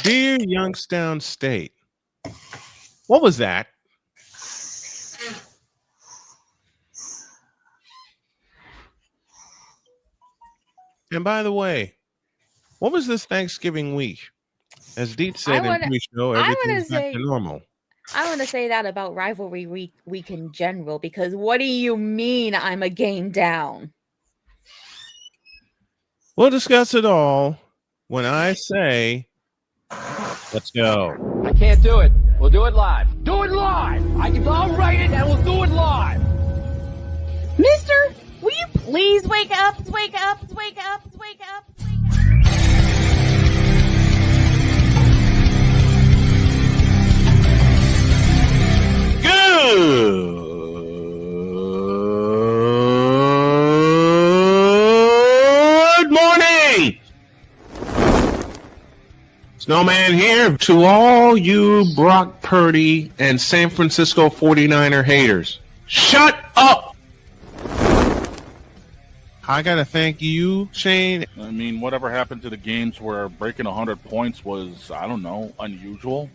Dear Youngstown State. What was that? And by the way, what was this Thanksgiving week? As Deet said in pre-show, everything's back to normal. I want to say that about rivalry week in general, because what do you mean I'm a game down? We'll discuss it all when I say, let's go. I can't do it. We'll do it live. Do it live. I'll write it and we'll do it live. Mister, will you please wake up? Wake up, wake up, wake up, wake up. Good morning. Snowman here to all you Brock Purdy and San Francisco 49er haters. Shut up. I got to thank you, Shane. I mean, whatever happened to the games where breaking 100 points was, I don't know, unusual?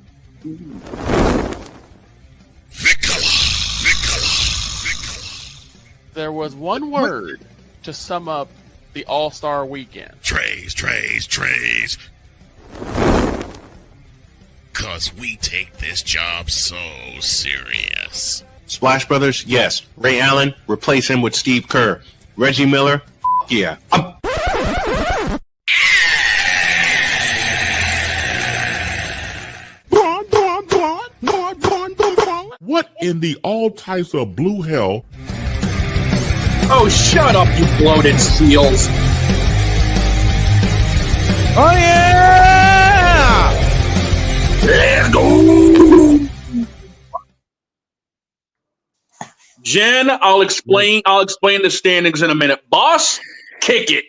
There was one word to sum up the All-Star weekend. Trays. Because we take this job so serious. Splash Brothers, yes. Ray Allen, replace him with Steve Kerr. Reggie Miller, yeah. What in the all types of blue hell? Oh, shut up, you bloated seals. Oh, yeah! Let's go! Jen, I'll explain the standings in a minute. Boss, kick it.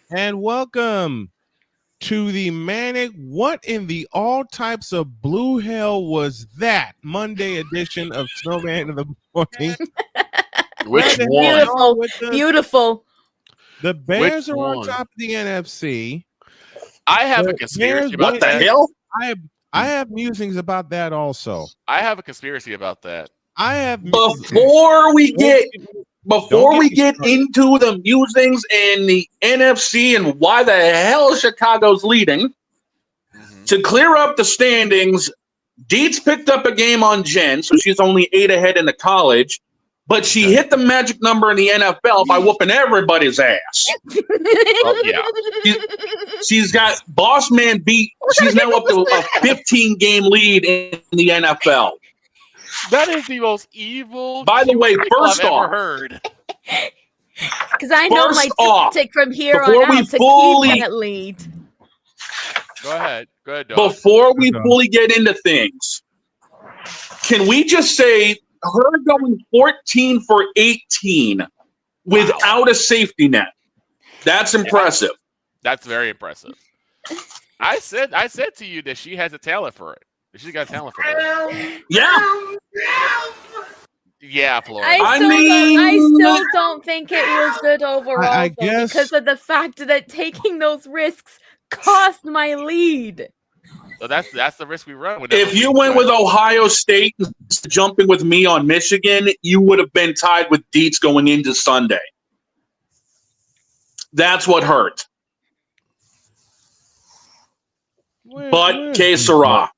And welcome to the Manic What in the All Types of Blue Hell Was That Monday edition of Snowman in the Morning. Which one? Beautiful. The Bears are on top of the NFC. I have a conspiracy about what that. The hell? I have musings about that also. I have a conspiracy about that. I have Before we get into the musings and the NFC and why the hell Chicago's leading, to clear up the standings, Deets picked up a game on Jen, so she's only 8 ahead in the college, but she hit the magic number in the NFL by whooping everybody's ass. Oh, yeah. She's got Boss Man beat. She's now up to a 15-game lead in the NFL. That is the most evil. By the way, first I've off, ever heard. Because I know my tactic from here on out to keep that lead. Go ahead, dog. Before we fully get into things, can we just say her going 14 for 18 without a safety net? That's impressive. That's very impressive. I said to you that she has a talent for it. She's got talent for it. Yeah, Flora. I still don't think it was good overall. I guess because of the fact that taking those risks cost my lead. So that's the risk we run. If you went with Ohio State jumping with me on Michigan, you would have been tied with Deets going into Sunday. That's what hurt. But que sera.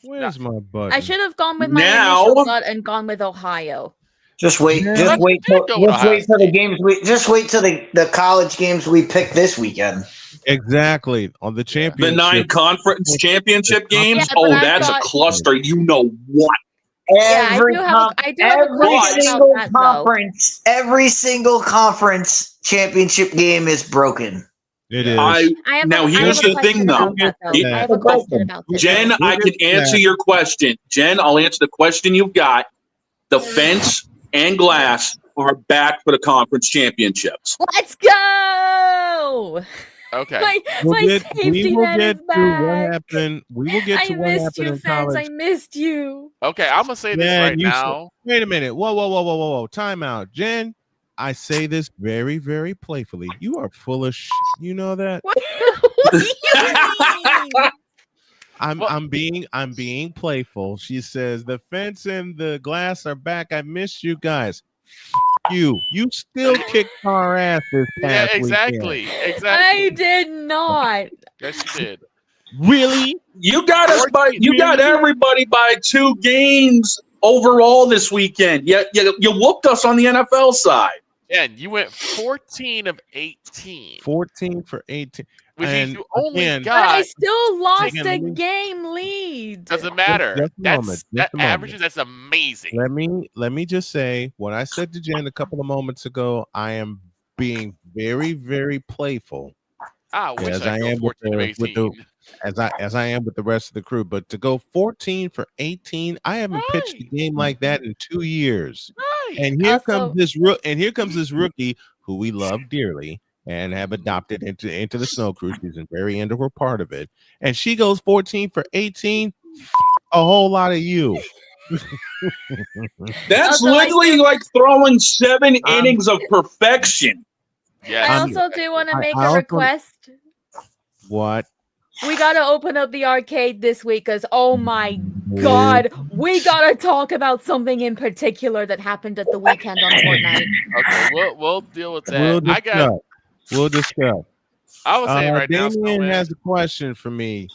Where's my button? I should have gone with my initial gut and gone with Ohio. Just wait till the games. Just wait till the college games we pick this weekend. Exactly, on the championship. The 9 conference championship games. Yeah, that's a cluster. You know what? Every single conference championship game is broken. It is. Here's the thing, though. I have a question about this. Jen, I can answer your question. Jen, I'll answer the question you've got. The fence and glass are back for the conference championships. Let's go! Okay. My we safety will net get is to what back. happened. We will get to I what missed happened you, in fans. college. I missed you. Okay, I'm gonna say this Jen, right you said- now. wait a minute. Whoa. Time out. Jen, I say this very, very playfully. You are full of You know that? What do you mean? I'm being playful. She says the fence and the glass are back. I missed you guys. You still kicked our ass this Yeah, past exactly. weekend. Exactly. I did not. Yes, you did. Really? You got us by you got Really? everybody by 2 games overall this weekend. You whooped us on the NFL side. And you went 14 of 18, 14 for 18. which means And you only again, But I got. still lost Again, a let me- game lead. Doesn't matter. Just a moment, That just a moment. averages. That's amazing. let me just say what I said to Jen a couple of moments ago. I am being very, very playful I wish as I I could go am 14 of 18. as I am with the rest of the crew. But to go 14 for 18, I haven't pitched a Right. game like that in 2 years. Right. And here Also- comes this rookie who we love dearly and have adopted into the snow crew. She's a very integral part of it. And she goes 14 for 18. A whole lot of you. That's Also, I literally do- like throwing 7 innings of perfection. Yes. I also do want to I make also- a request. What? We gotta open up the arcade this week because oh my god, we gotta talk about something in particular that happened at the weekend on Fortnite. Okay, we'll deal with that. We'll discuss. We'll discuss. I was saying right now, Damien Snowman. has a question for me.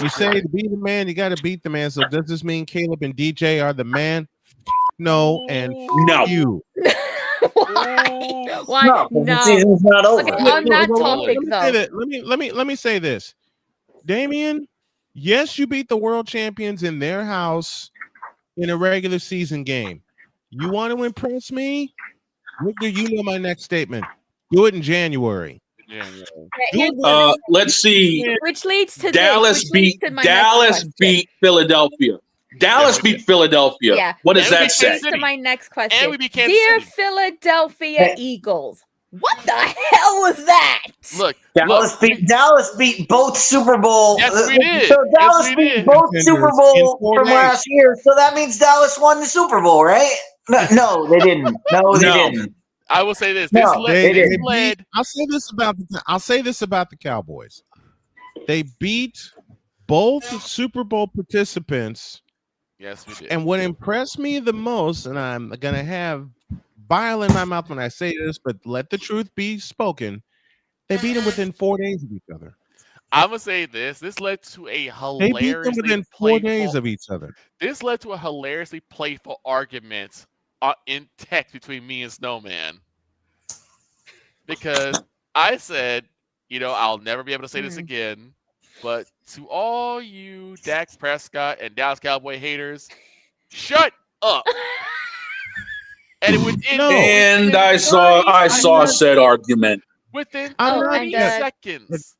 You say to beat the man, you got to beat the man. So does this mean Caleb and DJ are the man? No, and No. you. Why? Why? No, 'cause the No. season's not over. Okay, on that Let topic me say though. that. Let me say this. Damien, yes, you beat the world champions in their house in a regular season game. You want to impress me? Victor, you know my next statement. Do it in January. Yeah. Let's see. Which leads to Dallas this, which leads beat to my Dallas next question. beat Philadelphia. Dallas Yeah, we beat Philadelphia. Yeah. What does And we that beat say? Kansas To City. my next question. And we beat Kansas Dear City. Philadelphia Hey. Eagles, what the hell was that? Look, Dallas beat both Super Bowl. Yes, we did. So Dallas Yes, we beat did. both In Super 4 Bowl from days. last year. So that means Dallas won the Super Bowl, right? No, they didn't. No, they No. didn't. I will say this. No, This they led. I'll say this about the Cowboys. They beat both Super Bowl participants, Yes, we did. and what impressed me the most, and I'm gonna have bile in my mouth when I say this, but let the truth be spoken. They beat them within 4 days of each other. I'm gonna say this. This led to a They beat them hilariously within 4 playful. days of each other. This led to a hilariously playful argument in text between me and Snowman, because I said, I'll never be able to say this again, but to all you Dak Prescott and Dallas Cowboy haters, shut up. And it within And I saw said argument. within I'm not 30 and, seconds.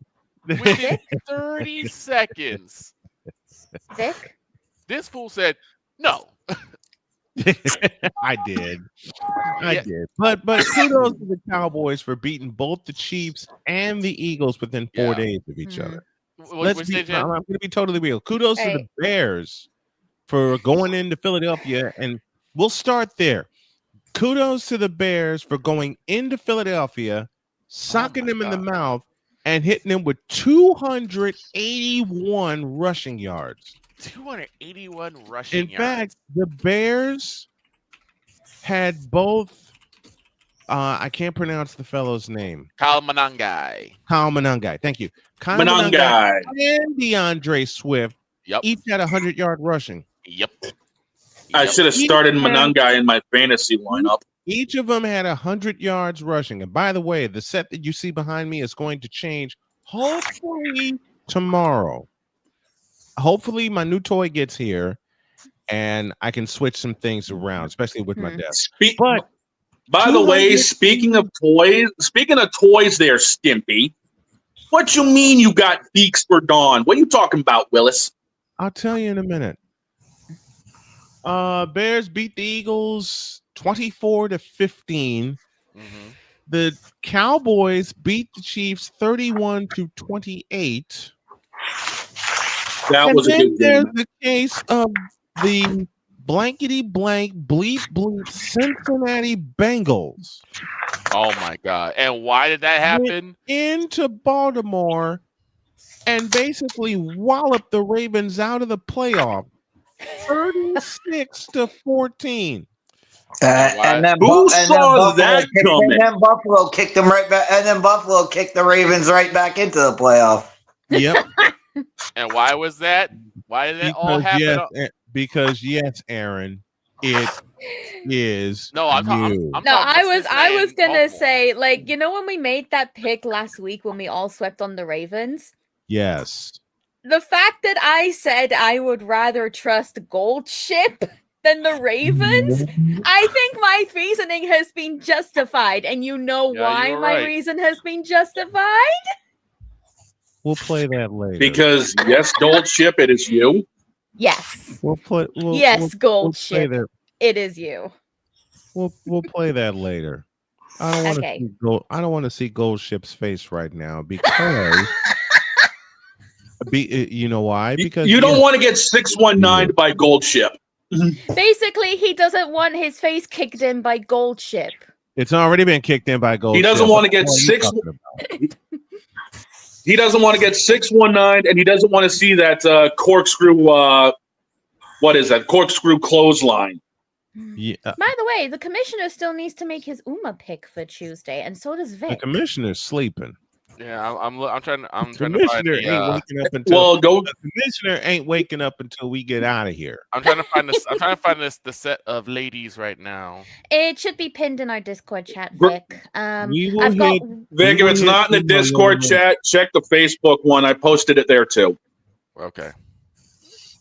Within 30 seconds, Vic? this fool said, no. I did. But kudos to the Cowboys for beating both the Chiefs and the Eagles within 4 days of each other. I'm going to be totally real. Kudos to the Bears for going into Philadelphia, and we'll start there. Kudos to the Bears for going into Philadelphia, socking them in the mouth, and hitting them with 281 rushing yards. 281 rushing yards. In fact, the Bears had both. I can't pronounce the fellow's name. Kyle Manangai. Thank you. Kyle Manangai. and DeAndre Swift. Yep. Each had 100-yard rushing. Yep. I should have started Manangai in my fantasy lineup. Each of them had 100 yards rushing. And by the way, the set that you see behind me is going to change hopefully tomorrow. Hopefully my new toy gets here and I can switch some things around, especially with my desk. By the way, speaking of toys there, Stimpy, what you mean you got beaks for Dawn? What are you talking about, Willis? I'll tell you in a minute. Bears beat the Eagles 24-15. The Cowboys beat the Chiefs 31-28. That was a good There's game. the case of the blankety blank bleep bleep Cincinnati Bengals. Oh my God! And why did that happen? Went into Baltimore and basically walloped the Ravens out of the playoff, 36-14. And then Who saw that coming? And then Buffalo kicked them right back. And then Buffalo kicked the Ravens right back into the playoff. Yep. And why was that? Why did that all happen? Because yes, Aaron, it is. No, I'm I was gonna say, like, you know, when we made that pick last week when we all swept on the Ravens. Yes. The fact that I said I would rather trust Gold Ship than the Ravens, I think my reasoning has been justified, and you know why my reason has been justified? We'll play that later. Because yes, Gold Ship, it is you. Yes. Yes, Gold Ship. It is you. We'll play that later. I don't want to see I don't want to see Gold Ship's face right now because you know why? Because you don't want to get 619 by Gold Ship. Basically, he doesn't want his face kicked in by Gold Ship. It's already been kicked in by Gold Ship. He doesn't want to get He doesn't want to get 619, and he doesn't want to see that corkscrew. What is that? Corkscrew clothesline. Yeah. By the way, the commissioner still needs to make his UMA pick for Tuesday, and so does Vic. The commissioner's sleeping. Yeah, I'm trying to find the commissioner ain't waking up until we get out of here. I'm trying to find this. I'm trying to find the set of ladies right now. It should be pinned in our Discord chat, Vic. Vic, if it's not in the Discord chat, check the Facebook one. I posted it there too. Okay.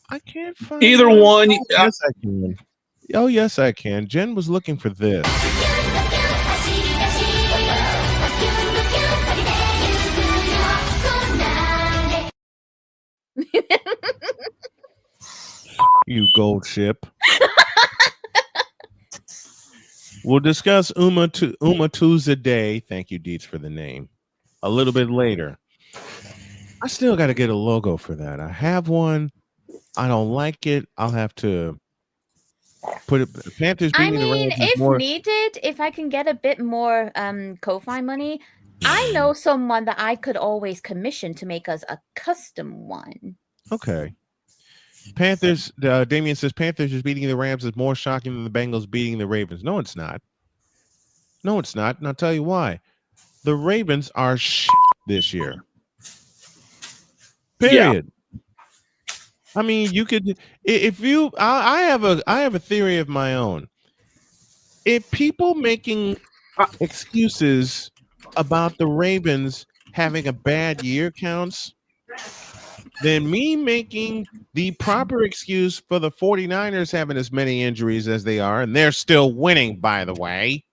I can't find either one. Yes, I can. Oh, yes, I can. Jen was looking for this. You Gold Ship. We'll discuss Uma Tuesday. Thank you, Deets, for the name. A little bit later. I still got to get a logo for that. I have one. I don't like it. I'll have to put it. Panthers beating the Rams. If needed, if I can get a bit more Ko-Fi money, I know someone that I could always commission to make us a custom one. Okay. Panthers, Damien says Panthers is beating the Rams is more shocking than the Bengals beating the Ravens. No, it's not. No, it's not. And I'll tell you why. The Ravens are this year. Period. Yeah. I mean, you could I have a theory of my own. If people making excuses about the Ravens having a bad year counts, then me making the proper excuse for the 49ers having as many injuries as they are, and they're still winning, by the way,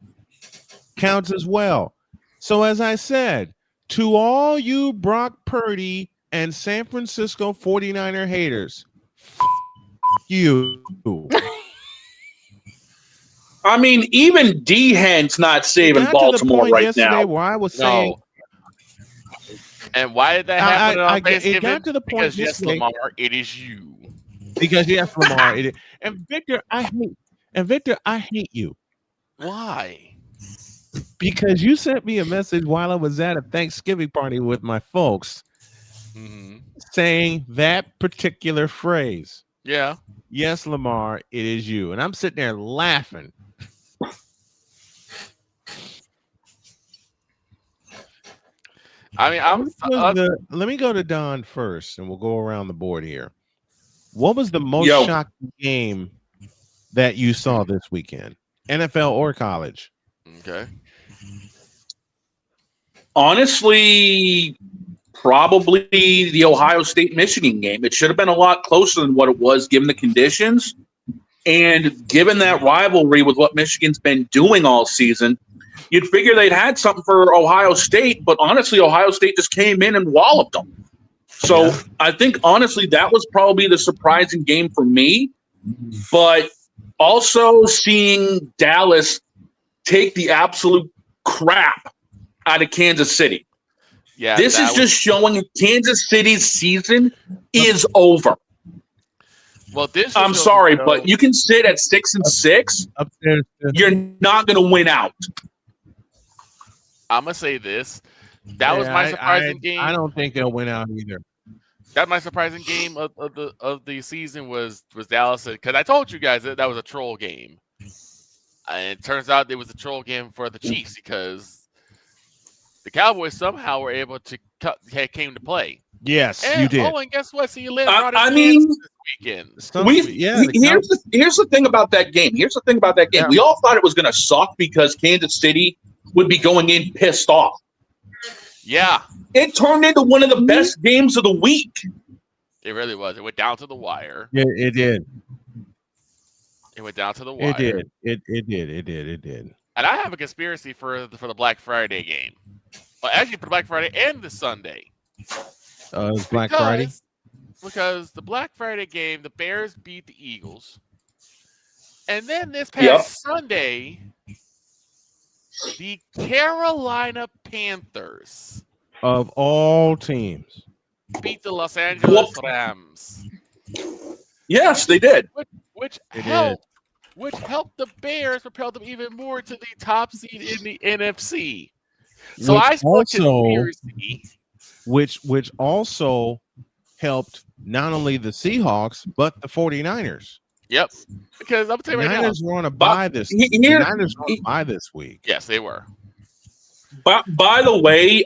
counts as well. So as I said, to all you Brock Purdy and San Francisco 49er haters, you. I mean, even D-Hen's not saving Baltimore right now. Where I was saying, and why did that happen on Thanksgiving? It got to the point because yes, Lamar, it is you. Because yes, Lamar, it is. And Victor, I hate you. Why? Because you sent me a message while I was at a Thanksgiving party with my folks, saying that particular phrase. Yeah. Yes, Lamar, it is you. And I'm sitting there laughing. I mean, let me go to Don first, and we'll go around the board here. What was the most shocking game that you saw this weekend, NFL or college? Okay. Honestly, probably the Ohio State-Michigan game. It should have been a lot closer than what it was, given the conditions, and given that rivalry with what Michigan's been doing all season. You'd figure they'd had something for Ohio State, but honestly, Ohio State just came in and walloped them. So I think, honestly, that was probably the surprising game for me. But also seeing Dallas take the absolute crap out of Kansas City. Yeah, this is just showing Kansas City's season is over. Well, I'm sorry, but you can sit at 6-6. You're not going to win out. I'm gonna say this. That was my surprising game. I don't think they'll win out either. That my surprising game of the season was Dallas, because I told you guys that was a troll game, and it turns out it was a troll game for the Chiefs because the Cowboys somehow were able to came to play. Yes, and, you did. Oh, and guess what? So you live. I mean, this weekend. Here's the thing about that game. Yeah. We all thought it was going to suck because Kansas City would be going in pissed off. Yeah. It turned into one of the best games of the week. It really was. It went down to the wire. Yeah, it did. It went down to the wire. It did. And I have a conspiracy for the Black Friday game. Well, actually, for the Black Friday and the Sunday. It's Black Friday? Because the Black Friday game, the Bears beat the Eagles. And then this past Sunday, the Carolina Panthers, of all teams, beat the Los Angeles Rams. Yes, they did. Which helped the Bears propel them even more to the top seed in the NFC. So which also helped not only the Seahawks but the 49ers. Yep. Because I'm telling you right now, Niners were on a bye this week. Niners were on a bye this week. Yes, they were. But by the way,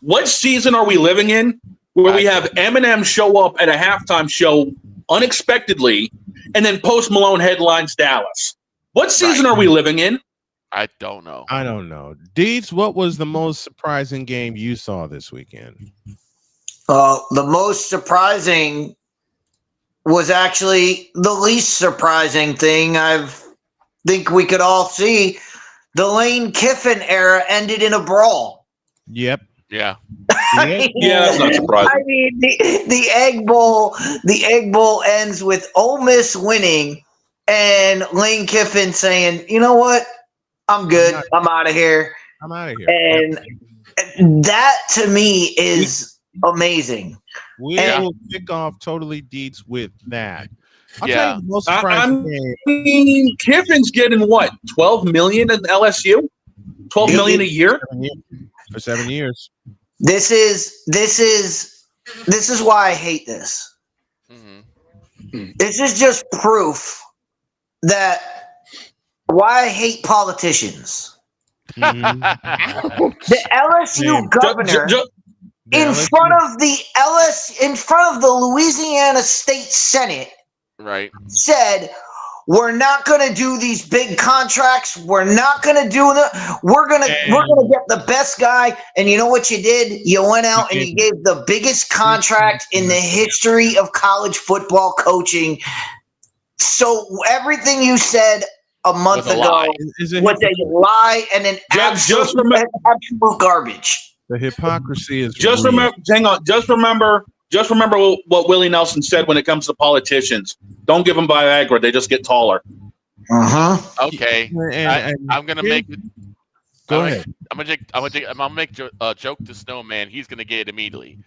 what season are we living in where we have Eminem show up at a halftime show unexpectedly and then Post Malone headlines Dallas? What season are we living in? I don't know. Deeds, what was the most surprising game you saw this weekend? The most surprising was actually the least surprising thing I think we could all see. The Lane Kiffin era ended in a brawl. Yep. Yeah. That's not surprising. I mean, the Egg Bowl ends with Ole Miss winning and Lane Kiffin saying, "You know what? I'm good. I'm out of here." And that to me is amazing. We will kick off Totally Deeds with that. I'll tell you the most surprising game. Kiffin's getting what, $12 million in LSU? $12 million a year for 7 years. This is why I hate this. Mm-hmm. This is just proof that why I hate politicians. Mm-hmm. The LSU governor in front of the Louisiana State Senate, said, "We're not going to do these big contracts. We're not going to do that. We're going to get the best guy." And you know what you did? You went out and you gave the biggest contract in the history of college football coaching. So everything you said a month ago was a lie and an absolute garbage. The hypocrisy is just real. remember. Hang on. Just remember what Willie Nelson said when it comes to politicians. Don't give them Viagra; they just get taller. Okay, I'm gonna make it. Go ahead. I'm gonna make a joke to Snowman. He's gonna get it immediately.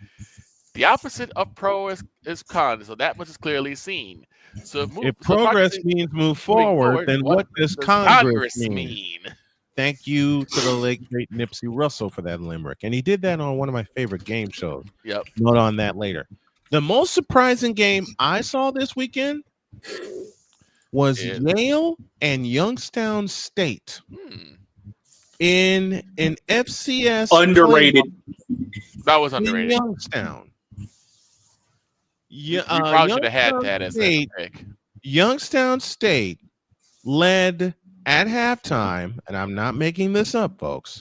The opposite of pro is con, so that much is clearly seen. So if progress means move forward, then what does Congress mean? Thank you to the late great Nipsey Russell for that limerick. And he did that on one of my favorite game shows. Yep. Note on that later. The most surprising game I saw this weekend was Yale and Youngstown State in an FCS underrated. That was underrated. Youngstown. You probably should have had that as a pick. Youngstown State led at halftime, and I'm not making this up, folks,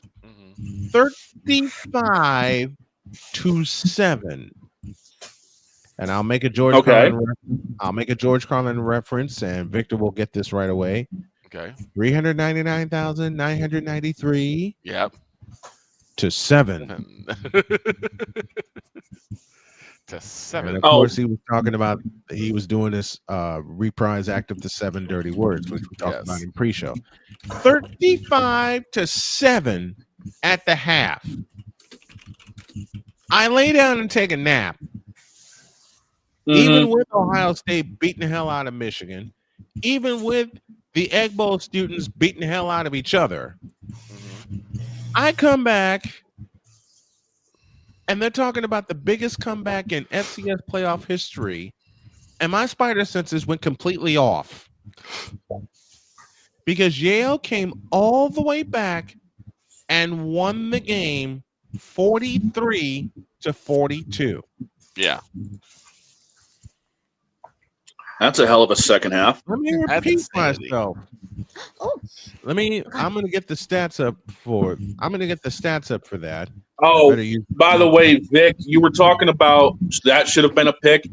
35-7. And I'll make a George Carlin reference, and Victor will get this right away. Okay. 399,993. Yep. To 7. to 7. And of course, he was talking about he was doing this reprise act of the 7 dirty words, which we talked about in pre-show. 35-7 at the half. I lay down and take a nap. Even with Ohio State beating the hell out of Michigan, even with the Egg Bowl students beating the hell out of each other, I come back and they're talking about the biggest comeback in FCS playoff history, and my spider senses went completely off because Yale came all the way back and won the game 43-42. Yeah. That's a hell of a second half. Let me repeat myself. I'm gonna get the stats up for that. Oh, by the way, Vic, you were talking about that should have been a pick.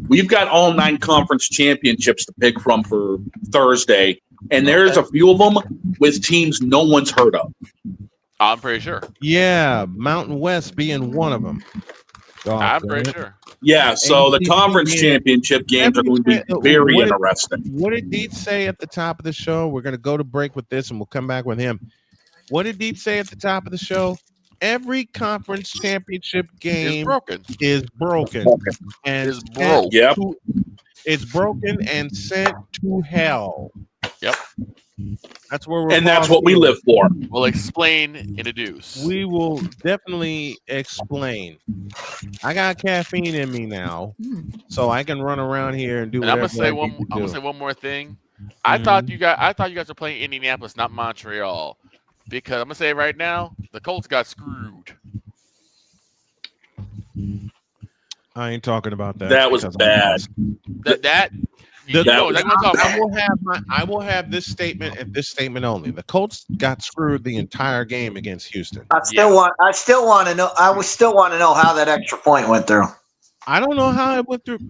We've got all 9 conference championships to pick from for Thursday, and there's a few of them with teams no one's heard of. I'm pretty sure. Yeah, Mountain West being one of them. I'm pretty sure. Yeah, so the conference championship games are going to be very interesting. What did Deets say at the top of the show? We're going to go to break with this, and we'll come back with him. What did Deets say at the top of the show? Every conference championship game is broken. And is broke. Yep. It's broken and sent to hell. Yep. That's where that's what we live for. We'll explain in a deuce. We will definitely explain. I got caffeine in me now, so I can run around here and do. And I'm gonna say one more thing. I thought you guys were playing Indianapolis, not Montreal, because I'm gonna say right now the Colts got screwed. I ain't talking about that. That was bad. I will have this statement and this statement only. The Colts got screwed the entire game against Houston. I still want to know. I would still want to know how that extra point went through. I don't know how it went through.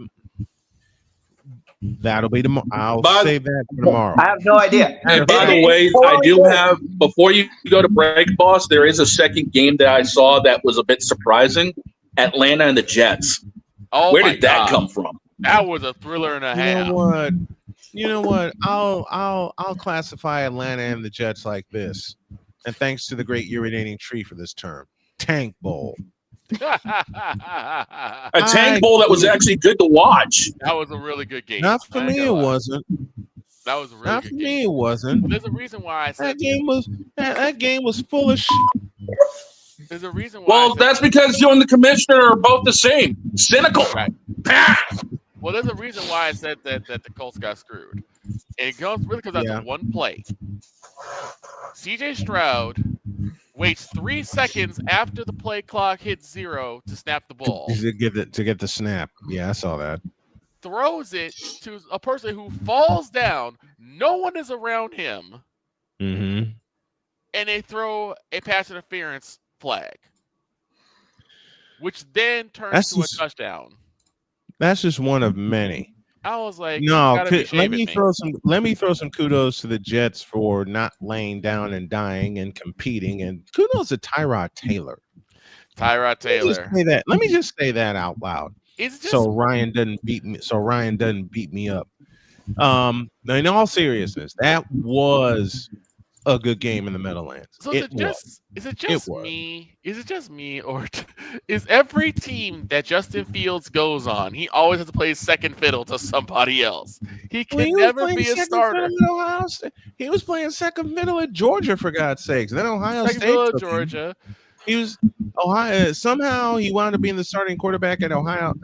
That'll be tomorrow. I'll save that for tomorrow. I have no idea. And by the way, I do have, before you go to break, boss, there is a second game that I saw that was a bit surprising. Atlanta and the Jets. Oh, where did that come from? That was a thriller and a half. You know what? I'll classify Atlanta and the Jets like this. And thanks to the great urinating tree for this term. Tank Bowl. A tank bowl that was actually good to watch. That was a really good game. Not for me, it wasn't. That was a really Not good for game. me, it wasn't. But there's a reason why I said that game was full of shit. There's a reason why. Well, that's because you and the commissioner are both the same. Cynical. Right. Well, there's a reason why I said that the Colts got screwed. And it really comes out to one play. CJ Stroud waits 3 seconds after the play clock hits 0 to snap the ball. To get the snap. Yeah, I saw that. Throws it to a person who falls down. No one is around him. Mm-hmm. And they throw a pass interference flag, which then turns to a touchdown. That's just one of many. I was like, no. Let me throw some kudos to the Jets for not laying down and dying and competing, and kudos to Tyrod Taylor. Tyrod Taylor. Let me just say that out loud. So Ryan doesn't beat me. up. Now, in all seriousness, that was a good game in the Meadowlands. So is it just me? Is it just me, or is every team that Justin Fields goes on, he always has to play second fiddle to somebody else? He can never be a starter. He was playing second fiddle at Georgia, for God's sakes. Then Ohio State. Fiddle at Georgia. He was Ohio. Somehow he wound up being the starting quarterback at Ohio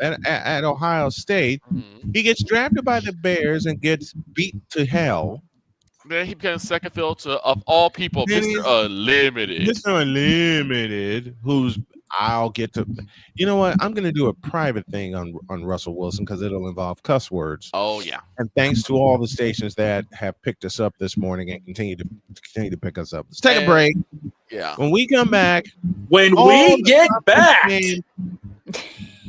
State. Mm-hmm. He gets drafted by the Bears and gets beat to hell. Then he becomes second fiddle to, of all people, Mr. Unlimited. Mr. Unlimited, I'll get to. You know what? I'm going to do a private thing on Russell Wilson because it'll involve cuss words. Oh, yeah. And thanks to all the stations that have picked us up this morning and continue to pick us up. Let's take a break. Yeah. When we come back.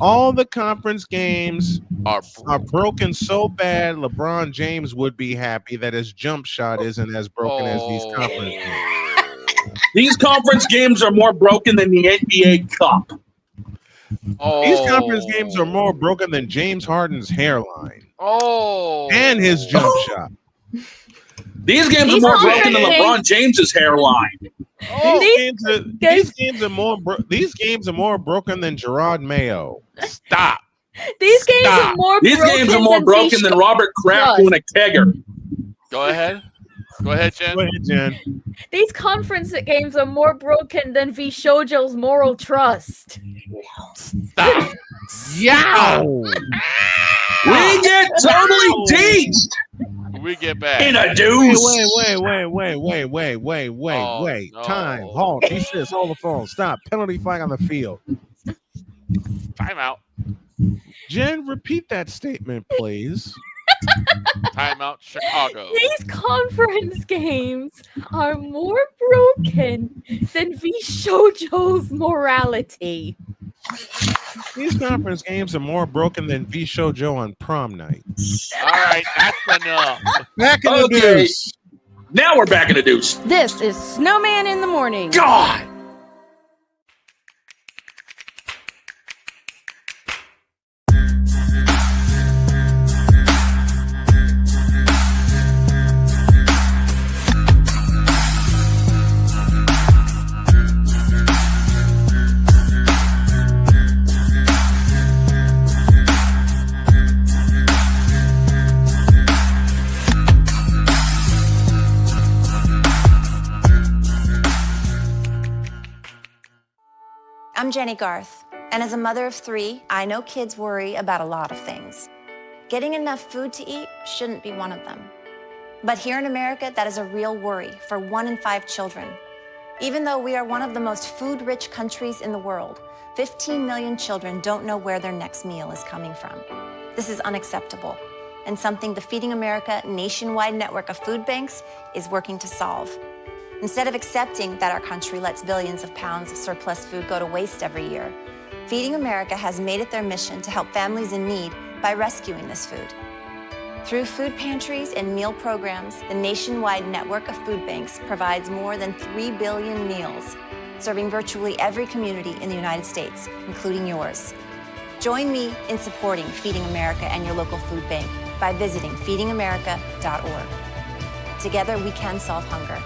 All the conference games are broken so bad, LeBron James would be happy that his jump shot isn't as broken as these conference games. These conference games are more broken than the NBA Cup. These conference games are more broken than James Harden's hairline. Oh. And his jump shot. These games are more broken than LeBron James's hairline. Oh, these games are more broken than Gerard Mayo. Stop. These games are more broken than Robert Kraft doing a kegger. Go ahead. Go ahead, Jen. Go ahead, Jen. These conference games are more broken than V. Shoujo's moral trust. Stop. Yow. We get totally teased. We get back. In a deuce. Wait. Time. Halt. He says, hold the phone. Stop. Penalty flag on the field. Timeout. Jen, repeat that statement, please. Timeout, Chicago. These conference games are more broken than V. Shoujo's morality. These conference games are more broken than V. Shoujo on prom night. All right, that's enough. Back in the deuce. Now we're back in the deuce. This is Snowman in the Morning. God! I'm Jenny Garth, and as a mother of 3, I know kids worry about a lot of things. Getting enough food to eat shouldn't be one of them. But here in America, that is a real worry for 1 in 5 children. Even though we are one of the most food-rich countries in the world, 15 million children don't know where their next meal is coming from. This is unacceptable, and something the Feeding America nationwide network of food banks is working to solve. Instead of accepting that our country lets billions of pounds of surplus food go to waste every year, Feeding America has made it their mission to help families in need by rescuing this food. Through food pantries and meal programs, the nationwide network of food banks provides more than 3 billion meals, serving virtually every community in the United States, including yours. Join me in supporting Feeding America and your local food bank by visiting feedingamerica.org. Together, we can solve hunger.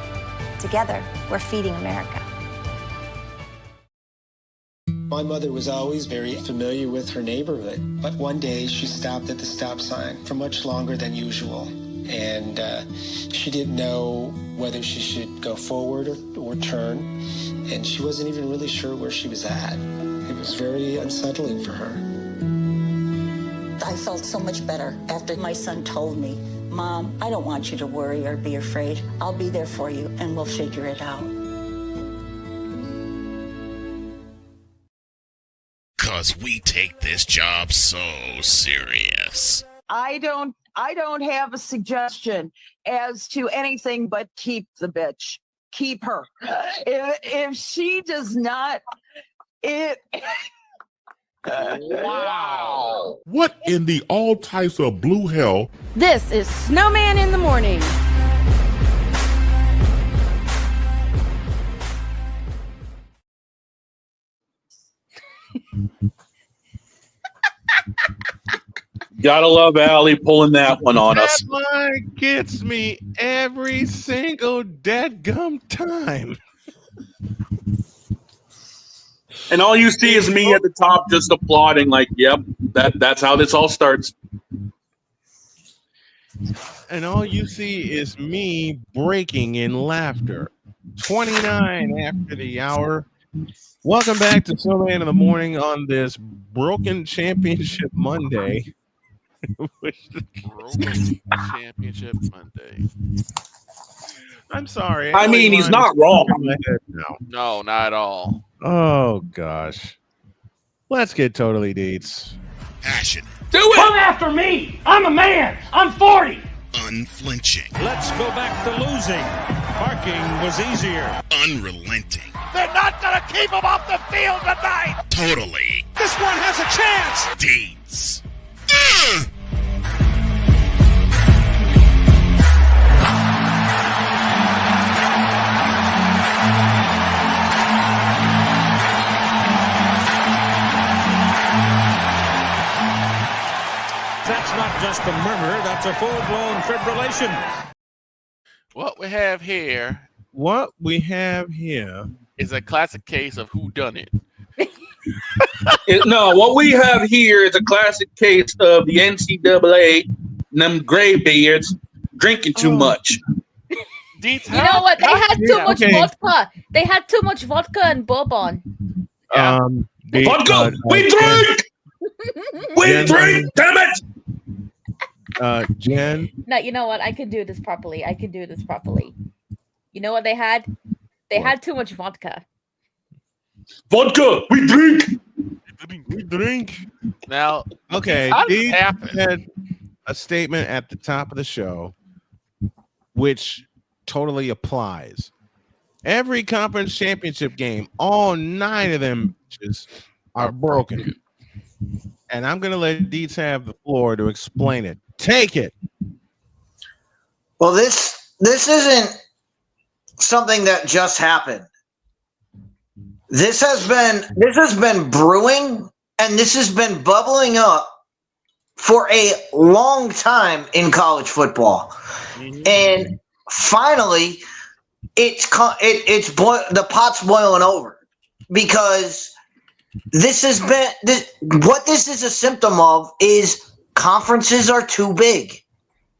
Together, we're Feeding America. My mother was always very familiar with her neighborhood, but one day she stopped at the stop sign for much longer than usual, and she didn't know whether she should go forward or turn, and she wasn't even really sure where she was at. It was very unsettling for her. I felt so much better after my son told me, "Mom, I don't want you to worry or be afraid. I'll be there for you and we'll figure it out." 'Cause we take this job so serious. I don't have a suggestion as to anything but keep the bitch. Keep her. If she does not, Wow. What in the all types of blue hell? This is Snowman in the Morning. Gotta love Allie pulling that one on us. That line gets me every single dadgum time. And all you see is me at the top just applauding, like, yep, that's how this all starts. And all you see is me breaking in laughter. 29 after the hour. Welcome back to Snowman in the Morning on this Broken Championship Monday. Broken Championship Monday. I'm sorry. I mean, he's not wrong. No, not at all. Oh, gosh. Let's get totally deets. Passion. Do it! Come after me! I'm a man! I'm 40! Unflinching. Let's go back to losing. Parking was easier. Unrelenting. They're not gonna keep him off the field tonight! Totally. This one has a chance! Deeds. not just a murmur, that's a full-blown fibrillation. What we have here is a classic case of who done it. No, what we have here is a classic case of the NCAA and them graybeards drinking too much. You know what? They had too much vodka. They had too much vodka and bourbon. Vodka! We drink! We drink! Damn it! Jen? No, you know what? I can do this properly. You know what they had? They had too much vodka. Vodka! We drink! We drink. Now, okay, Dee had a statement at the top of the show, which totally applies. Every conference championship game, all 9 of them are broken. And I'm going to let Deets have the floor to explain it. Take it. Well, this isn't something that just happened. This has been brewing, and this has been bubbling up for a long time in college football. And finally, the pot's boiling over, because this is a symptom of is conferences are too big.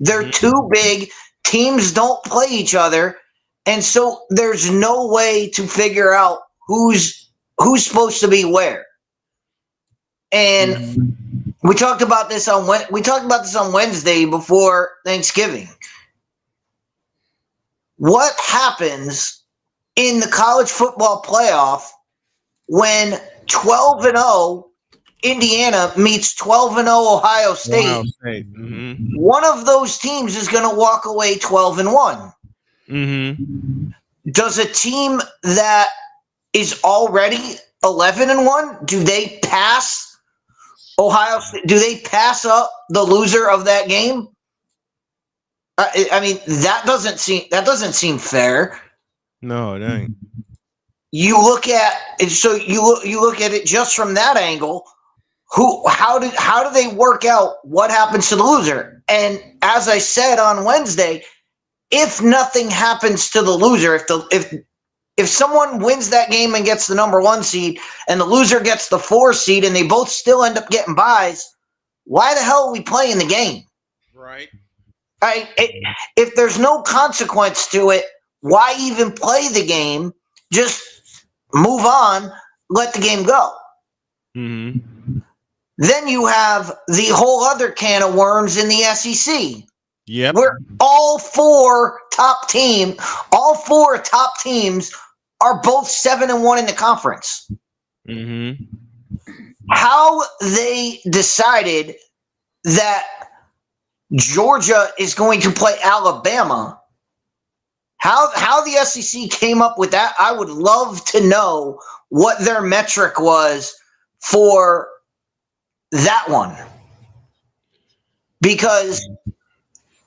They're too big. Teams don't play each other, and so there's no way to figure out who's supposed to be where. And we talked about this on Wednesday before Thanksgiving. What happens in the college football playoff when 12-0 Indiana meets 12-0 Ohio State? One of those teams is going to walk away 12-1. Does a team that is already 11-1, do they pass Ohio State? Do they pass up the loser of that game? I mean, that doesn't seem fair. No, it ain't. You look at it, so you look at it just from that angle. How do they work out what happens to the loser? And as I said on Wednesday, if nothing happens to the loser, if someone wins that game and gets the number 1 seed, and the loser gets the 4 seed, and they both still end up getting buys, why the hell are we playing the game? Right. If there's no consequence to it, why even play the game? Just move on, let the game go. Then you have the whole other can of worms in the SEC. Yep. Where all 4 top teams are both 7-1 in the conference. How they decided that Georgia is going to play Alabama, how the SEC came up with that, I would love to know what their metric was for that one. Because,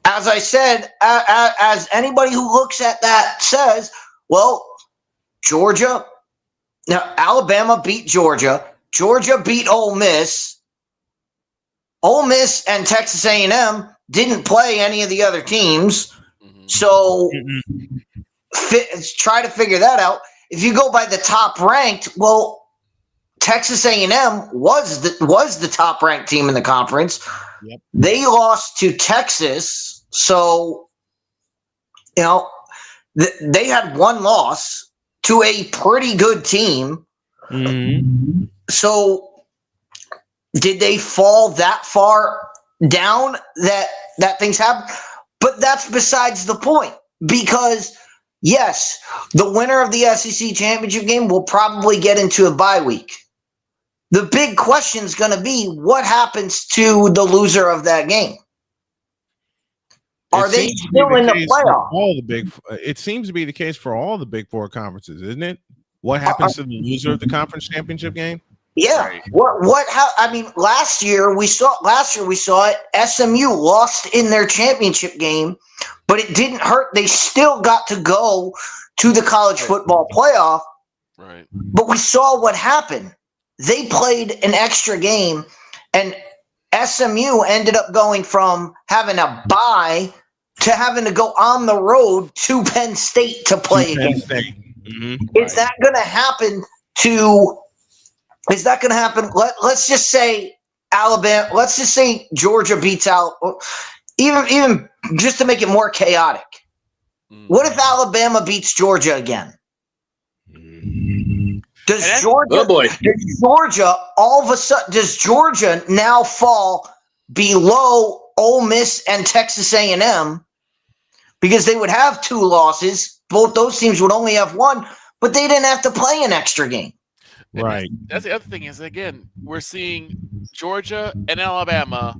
as I said, as anybody who looks at that says, well, Alabama beat Georgia. Georgia beat Ole Miss. Ole Miss and Texas A&M didn't play any of the other teams. So try to figure that out. If you go by the top ranked, well, Texas A&M was the top ranked team in the conference. Yep. They lost to Texas. So, they had one loss to a pretty good team. So did they fall that far down that things happen? But that's besides the point, because yes, the winner of the SEC championship game will probably get into a bye week. The big question is going to be what happens to the loser of that game. Are they still in the playoff? It seems to be the case for all the Big Four conferences, isn't it? What happens to the loser of the conference championship game? Yeah. Last year we saw it. SMU lost in their championship game, but it didn't hurt. They still got to go to the college football playoff. Right. But we saw what happened. They played an extra game, and SMU ended up going from having a bye to having to go on the road to Penn State to play again. Is that going to happen let's just say Alabama, let's just say Georgia beats out, even just to make it more chaotic. What if Alabama beats Georgia again? Does Georgia all of a sudden, does Georgia now fall below Ole Miss and Texas A&M? Because they would have 2 losses. Both those teams would only have 1, but they didn't have to play an extra game. Right. That's the other thing is, again, we're seeing Georgia and Alabama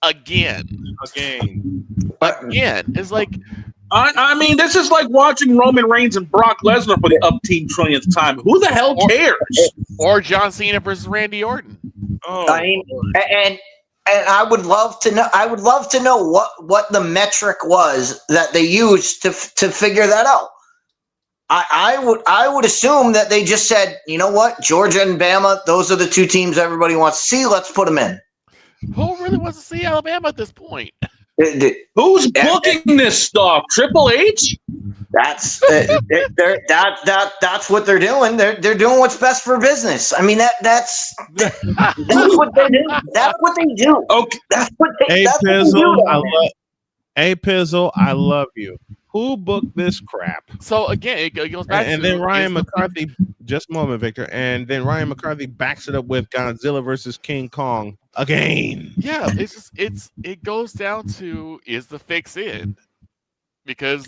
again. It's like, I mean, this is like watching Roman Reigns and Brock Lesnar for the trillionth time. Who the hell cares? Or John Cena versus Randy Orton. I mean, and I would love to know. I would love to know what the metric was that they used to figure that out. I would assume that they just said, you know what, Georgia and Bama, those are the 2 teams everybody wants to see. Let's put them in. Who really wants to see Alabama at this point? Who's booking this stuff? Triple H? That's what they're doing. They're doing what's best for business. I mean that's what they do. That's what they do. Okay. That's what they Pizzle, Pizzle, I love you. Who booked this crap? So again, it goes back and then Ryan McCarthy. Just a moment, Victor. And then Ryan McCarthy backs it up with Godzilla versus King Kong again. Yeah, it goes down to, is the fix in? Because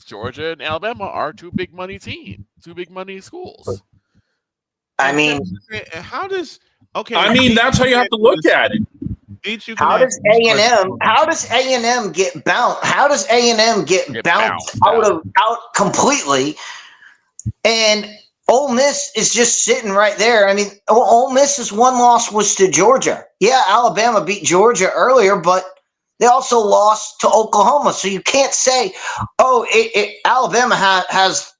Georgia and Alabama are 2 big money teams, 2 big money schools. I mean, how does I mean, that's how you have to look at it. How does A&M get bounced? How does A&M get bounced out completely? And Ole Miss is just sitting right there. I mean, Ole Miss's 1 loss was to Georgia. Yeah, Alabama beat Georgia earlier, but they also lost to Oklahoma. So you can't say, Alabama has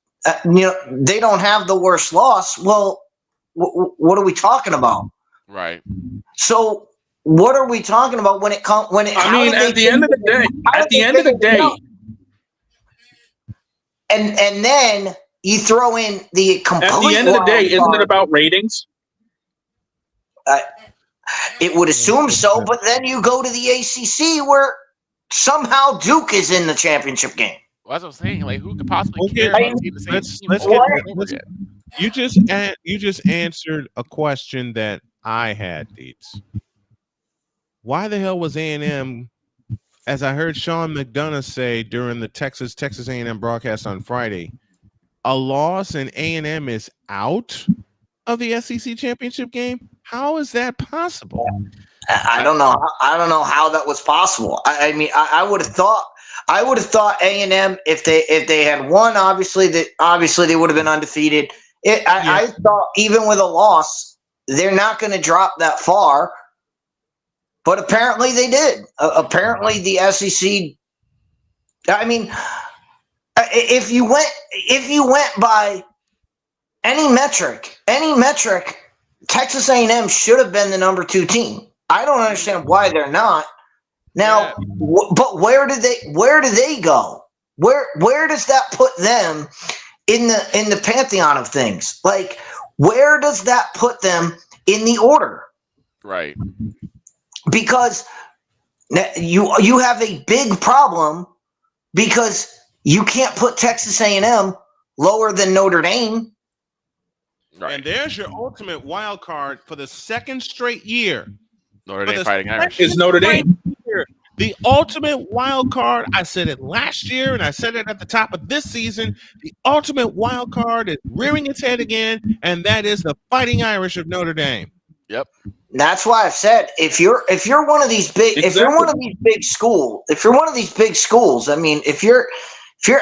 they don't have the worst loss. Well, what are we talking about? Right. So what are we talking about when it comes? At the end of the day, and then you throw in the complete. At the end of the day, isn't it about ratings? It would assume so, but then you go to the ACC where somehow Duke is in the championship game. Well, that's what I'm saying. Like, who could possibly care? You just answered a question that I had, Deets. Why the hell was A&M, as I heard Sean McDonough say during the Texas A&M broadcast on Friday, a loss and A&M is out of the SEC championship game? How is that possible? I don't know. I don't know how that was possible. I mean, I would have thought A&M, if they had won, obviously they would have been undefeated. I thought even with a loss, they're not going to drop that far. But apparently they did. Apparently the SEC. I mean, if you went by any metric, Texas A&M should have been the number 2 team. I don't understand why they're not. Now, but where do they go? Where does that put them in the pantheon of things? Like, where does that put them in the order? Right. Because you have a big problem because you can't put Texas A&M lower than Notre Dame. Right. And there's your ultimate wild card for the 2nd straight year. Notre Dame Fighting Irish. It's Notre Dame. The ultimate wild card. I said it last year, and I said it at the top of this season. The ultimate wild card is rearing its head again, and that is the Fighting Irish of Notre Dame. Yep. That's why I've said if you're one of these big schools, I mean, if you're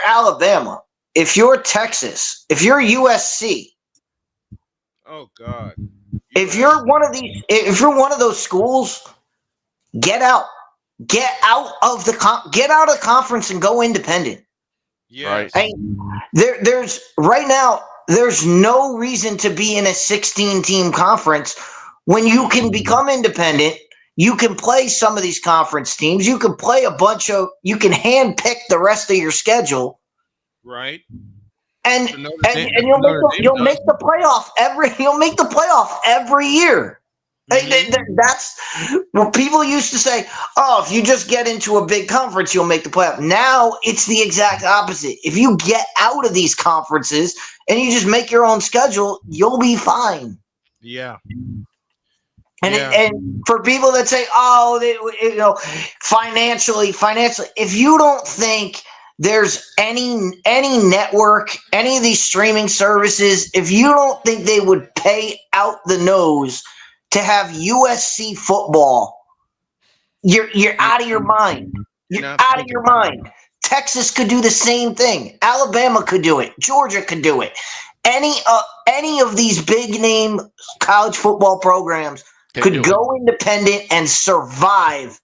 Alabama, if you're Texas, if you're USC, oh God, if you're one of those schools, get out of the conference and go independent. Yeah, right. There's no reason to be in a 16-team conference when you can become independent. you can play some of these conference teams. You can play you can handpick the rest of your schedule. Right. And you'll make the playoff every year. That's what people used to say. Oh, if you just get into a big conference, you'll make the playoff. Now it's the exact opposite. If you get out of these conferences and you just make your own schedule, you'll be fine. Yeah. And for people that say, financially, if you don't think there's any network, any of these streaming services, if you don't think they would pay out the nose to have USC football, you're out of your mind. You're out of your mind. Texas could do the same thing. Alabama could do it. Georgia could do it. Any of these big name college football programs could go independent and survive.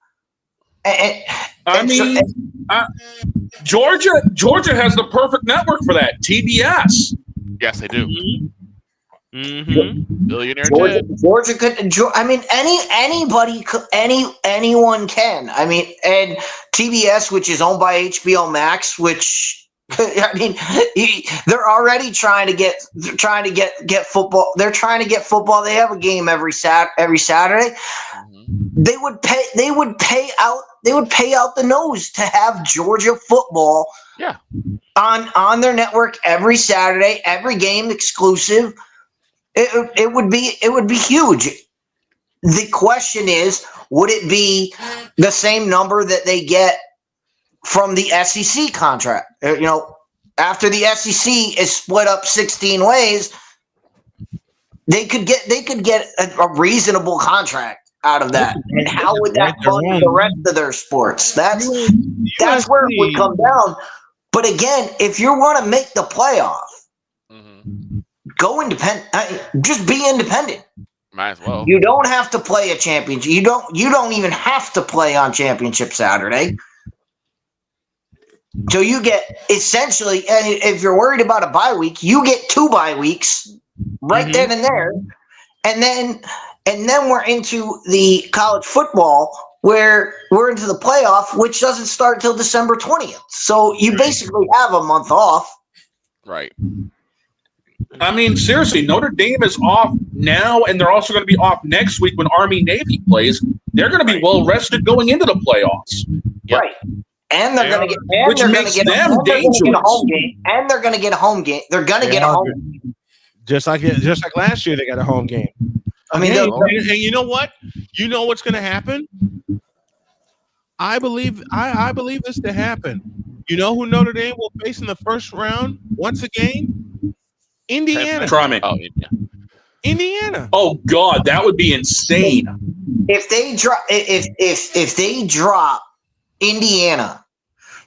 Georgia has the perfect network for that. TBS. Yes, they do. Billionaire Georgia could. Anybody could. Anyone can. And TBS, which is owned by HBO Max, which. They're already trying to get football. They're trying to get football. They have a game every Saturday. They would pay out the nose to have Georgia football. Yeah. On their network every Saturday, every game exclusive. It would be huge. The question is, would it be the same number that they get from the SEC contract? After the SEC is split up 16 ways, they could get a reasonable contract out of that. And how would that fund the rest of their sports? That's where it would come down. But again, if you want to make the playoff, go independent. Just be independent. Might as well. You don't have to play a championship. You don't even have to play on Championship Saturday. So you get essentially, and if you're worried about a bye week, you get 2 bye weeks right then and there. And then we're into the college football where we're into the playoff, which doesn't start till December 20th. So you basically have a month off. Right. Seriously, Notre Dame is off now, and they're also going to be off next week when Army-Navy plays. They're going to be well rested going into the playoffs. Yep. Right. And they're going to get, which makes them dangerous. And they're going to get a home game. They're going to get a home game. Just like last year, they got a home game. And you know what? You know what's going to happen? I believe this to happen. You know who Notre Dame will face in the first round once again? Indiana. Try me. Oh, yeah. Indiana. Oh God, that would be insane. If they drop Indiana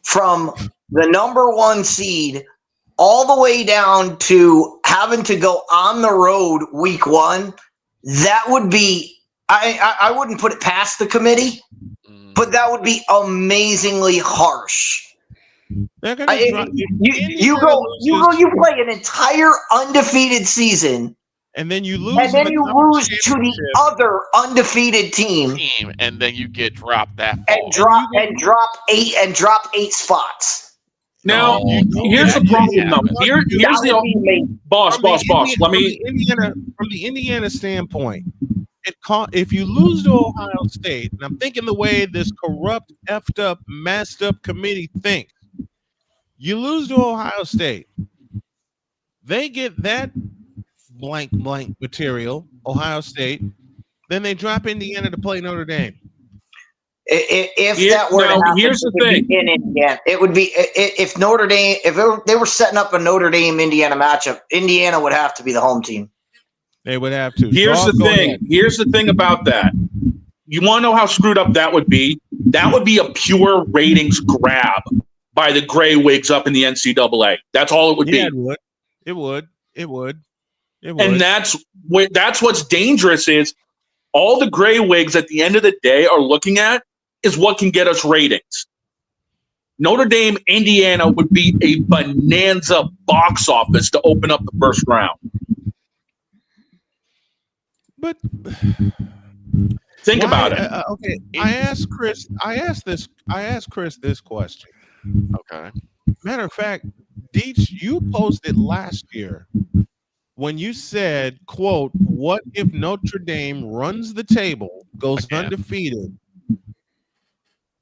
from the number 1 seed all the way down to having to go on the road week 1, that would be, I wouldn't put it past the committee, but that would be amazingly harsh. You play an entire undefeated season, and then you lose. And then you lose to the other undefeated team, and then you get dropped that far. And drop 8 spots. Now, here's the problem, though. Here's the boss. Let me from the Indiana standpoint. If you lose to Ohio State, and I'm thinking the way this corrupt, effed up, messed up committee thinks, you lose to Ohio State. They get that blank material, Ohio State. Then they drop Indiana to play Notre Dame. If that were to happen, here's the thing. In Indiana, it would be if Notre Dame, they were setting up a Notre Dame Indiana matchup, Indiana would have to be the home team. They would have to. Here's the thing. Here's the thing about that. You want to know how screwed up that would be? That would be a pure ratings grab by the gray wigs up in the NCAA. That's all it would be. It would. And that's what's dangerous is all the gray wigs at the end of the day are looking at is what can get us ratings. Notre Dame, Indiana would be a bonanza box office to open up the first round. But Think about it. Okay, I asked Chris this question. Okay. Matter of fact, Deech, you posted last year when you said, quote, what if Notre Dame runs the table, goes undefeated,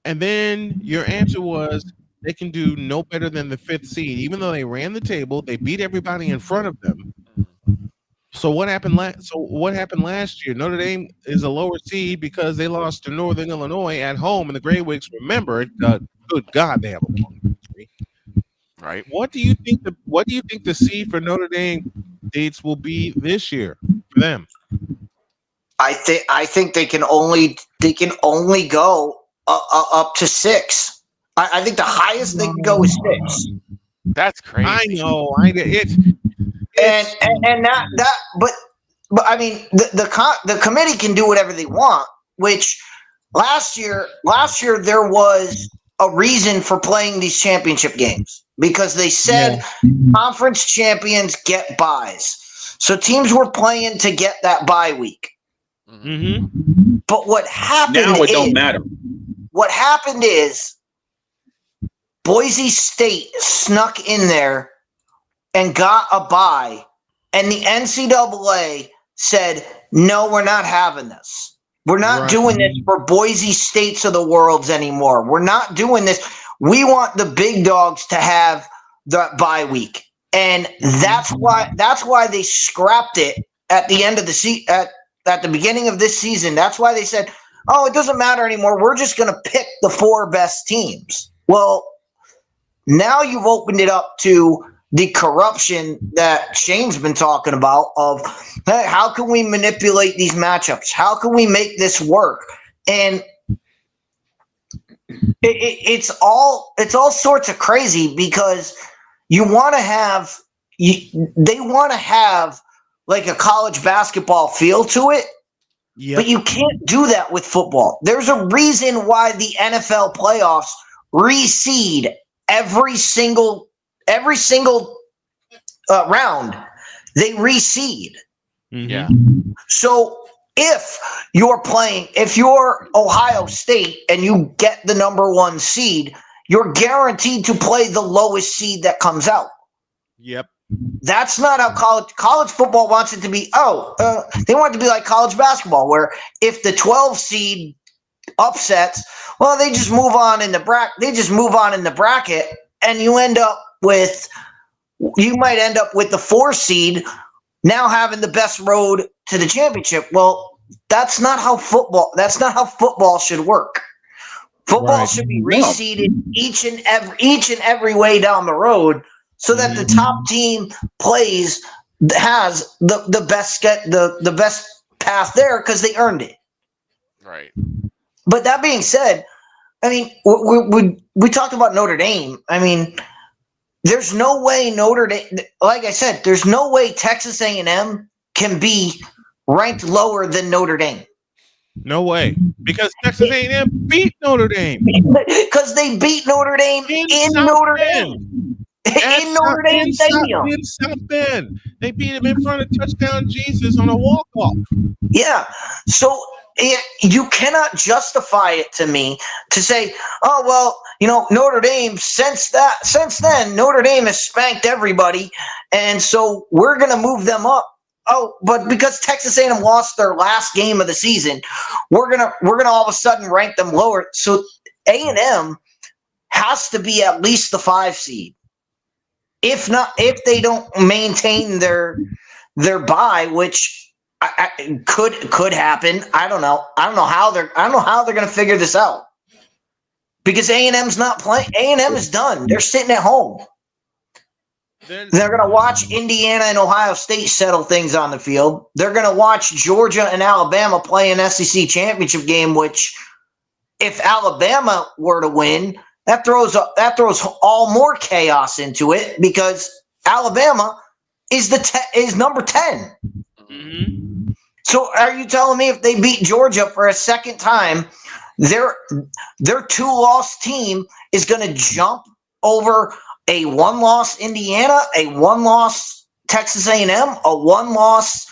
and then your answer was they can do no better than the 5th seed, even though they ran the table, they beat everybody in front of them. So what happened last year? Notre Dame is a lower seed because they lost to Northern Illinois at home, and the Grey Wicks, remember, good God, they have a long history. Right. What do you think the seed for Notre Dame dates will be this year for them? I think they can only go up to 6. I think the highest they can go is 6. That's crazy. I know. But I mean the committee can do whatever they want. Which last year there was a reason for playing these championship games because they said conference champions get buys. So teams were playing to get that bye week. Mm-hmm. But what happened now it don't matter. What happened is Boise State snuck in there and got a bye, and the NCAA said, no, we're not having this. We're not doing this for Boise States of the worlds anymore. We're not doing this. We want the big dogs to have the bye week. And that's why they scrapped it at the end of the at the beginning of this season. That's why they said, oh, it doesn't matter anymore. We're just going to pick the 4 best teams. Well, now you've opened it up to the corruption that Shane's been talking about of, hey, how can we manipulate these matchups? How can we make this work? And it's all sorts of crazy because they want to have like a college basketball feel to it. Yep. But you can't do that with football. There's a reason why the NFL playoffs reseed every single round. They reseed. Yeah. So if you're Ohio State and you get the number 1 seed, you're guaranteed to play the lowest seed that comes out. Yep. That's not how college football wants it to be. They want it to be like college basketball, where if the 12 seed upsets, well, they just move on in the bracket, and you might end up with the 4 seed now having the best road to the championship. Well, that's not how football should work. Football should be reseeded each and every way down the road, so that the top team has the best path there because they earned it. Right. But that being said, I mean, we talked about Notre Dame. I mean, there's no way Notre Dame, like I said, there's no way Texas A&M can be ranked lower than Notre Dame. No way, because Texas A&M beat Notre Dame. Because they beat Notre Dame in Notre Dame. In Notre Dame Stadium. In South Bend. They beat him in front of Touchdown Jesus on a walk-off. Yeah. So you cannot justify it to me to say, oh, well, Notre Dame, since then, Notre Dame has spanked everybody, and so we're going to move them up. Oh, but because Texas A&M lost their last game of the season, we're gonna all of a sudden rank them lower. So A&M has to be at least the 5 seed. If they don't maintain their bye, which could happen. I don't know. I don't know how they're going to figure this out, because A&M's not playing. A&M is done. They're sitting at home. They're going to watch Indiana and Ohio State settle things on the field. They're going to watch Georgia and Alabama play an SEC championship game, which, if Alabama were to win, that throws all more chaos into it, because Alabama is number 10. Mm-hmm. So are you telling me if they beat Georgia for a second time, their 2-loss team is going to jump over a 1-loss Indiana, a 1-loss Texas A&M, a 1-loss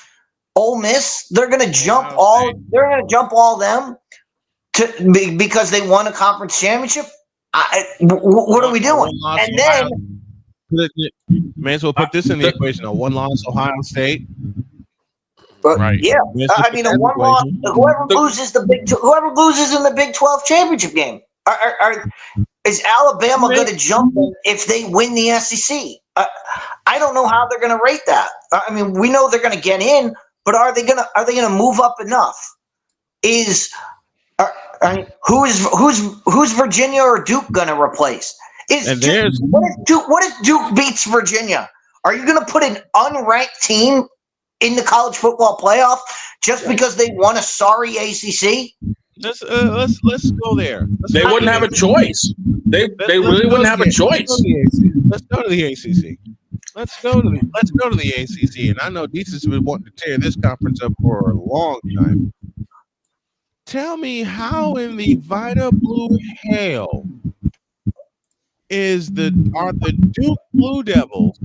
Ole Miss, they're going to jump all them because they won a conference championship. What are we doing? And then may as well put this in the equation: a one-loss Ohio State. Right. Yeah. I mean, a one-loss. Whoever loses in the Big 12 championship game. Is Alabama going to jump them if they win the SEC? I don't know how they're going to rate that. I mean, we know they're going to get in, but are they going to move up enough? Who's Virginia or Duke going to replace? What if Duke beats Virginia? Are you going to put an unranked team in the college football playoff just because they won a sorry ACC? Let's go there. They wouldn't have a choice. They really wouldn't have a choice. Let's go to the ACC. Let's go to the ACC. And I know Deets has been wanting to tear this conference up for a long time. Tell me how in the Vita Blue hell are the Duke Blue Devils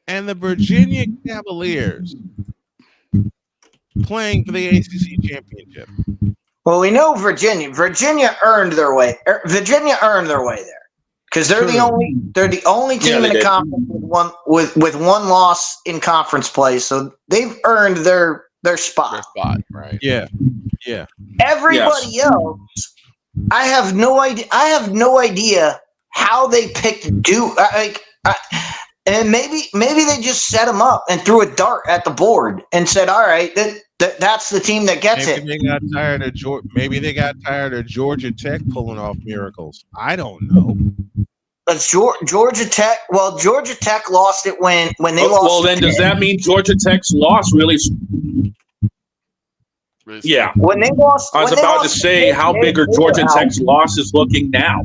and the Virginia Cavaliers playing for the ACC championship? Well, we know Virginia earned their way. Virginia earned their way there because they're the only team in the conference with one loss in conference play. So they've earned their spot. Right? Yeah. Everybody else, I have no idea how they picked Duke. And maybe they just set them up and threw a dart at the board and said, "All right, that's the team that gets it." Maybe they got tired of Georgia Tech pulling off miracles. I don't know. But Georgia Tech. Well, Georgia Tech lost it when they lost. Well, then does that mean Georgia Tech's loss really? Yeah. When they lost, I was about to say, how big are Georgia Tech's losses looking now?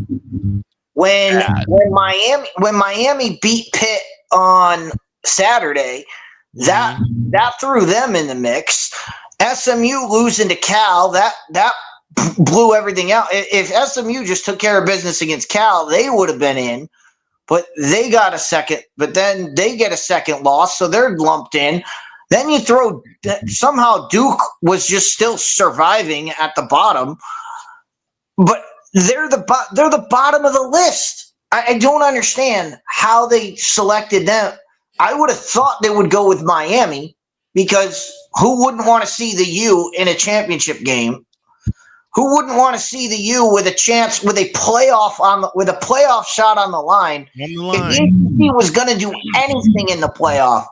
When Miami beat Pitt on Saturday, that threw them in the mix. SMU losing to Cal, that blew everything out. If SMU just took care of business against Cal, they would have been in. But they got a second. But then they get a second loss, so they're lumped in. Then you throw somehow Duke was just still surviving at the bottom, but they're the bottom of the list. I don't understand how they selected them. I would have thought they would go with Miami because who wouldn't want to see the U in a championship game? Who wouldn't want to see the U with a chance with a playoff shot on the line? If the ACC was going to do anything in the playoff,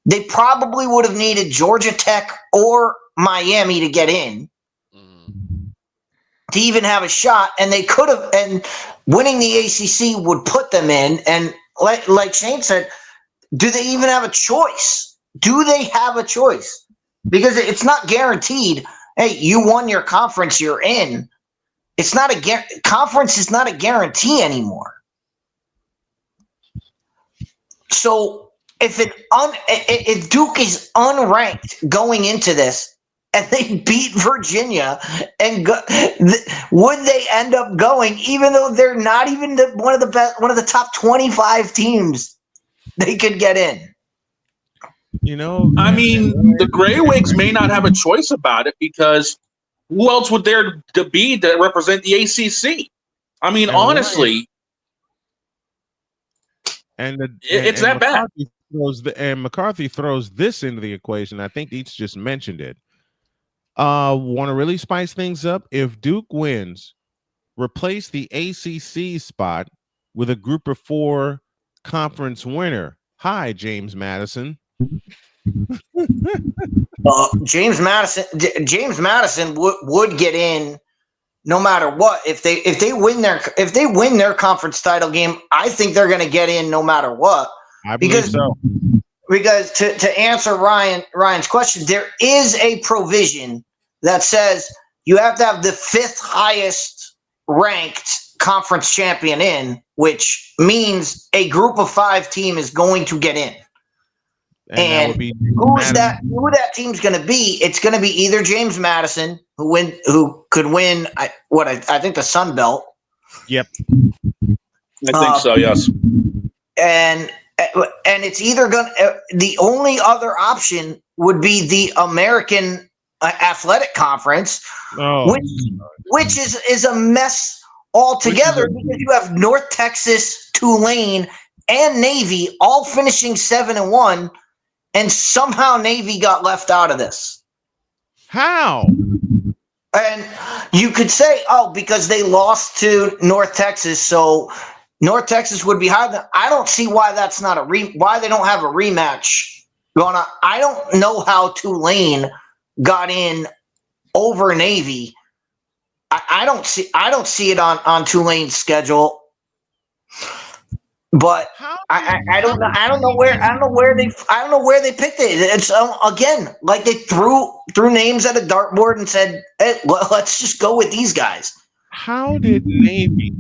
they probably would have needed Georgia Tech or Miami to get in to even have a shot, and they could have. And winning the ACC would put them in. And like Shane said, do they even have a choice? Do they have a choice? Because it's not guaranteed. Hey, you won your conference, you're in. It's not conference is not a guarantee anymore. So if Duke is unranked going into this and they beat Virginia, and would they end up going, even though they're not even one of the top 25 teams they could get in? I mean, the Grey Wigs may not have a choice about it because who else would there to be to represent the ACC? I mean, honestly, it's that bad. McCarthy throws this into the equation. I think Eats just mentioned it. Want to really spice things up? If Duke wins, replace the ACC spot with a group of 4 conference winner. Hi, James Madison. James Madison would get in no matter what. If they win their conference title game, I think they're going to get in no matter what. I believe so. Because to answer Ryan's question, there is a provision that says you have to have the 5th highest ranked conference champion in, which means a group of 5 team is going to get in. And who that team's going to be? It's going to be either James Madison, who could win I think the Sun Belt. Yep, I think so. Yes, and it's either the only other option would be the American Athletic Conference, which is a mess altogether because you have North Texas, Tulane, and Navy all finishing 7-1, and somehow Navy got left out of this. How? And you could say, oh, because they lost to North Texas, so North Texas would be higher. I don't see why that's not why they don't have a rematch going on. I don't know how Tulane got in over Navy. I don't see it on Tulane's schedule. But I don't know where they picked it. It's again, like they threw names at a dartboard and said, hey, let's just go with these guys. How did Navy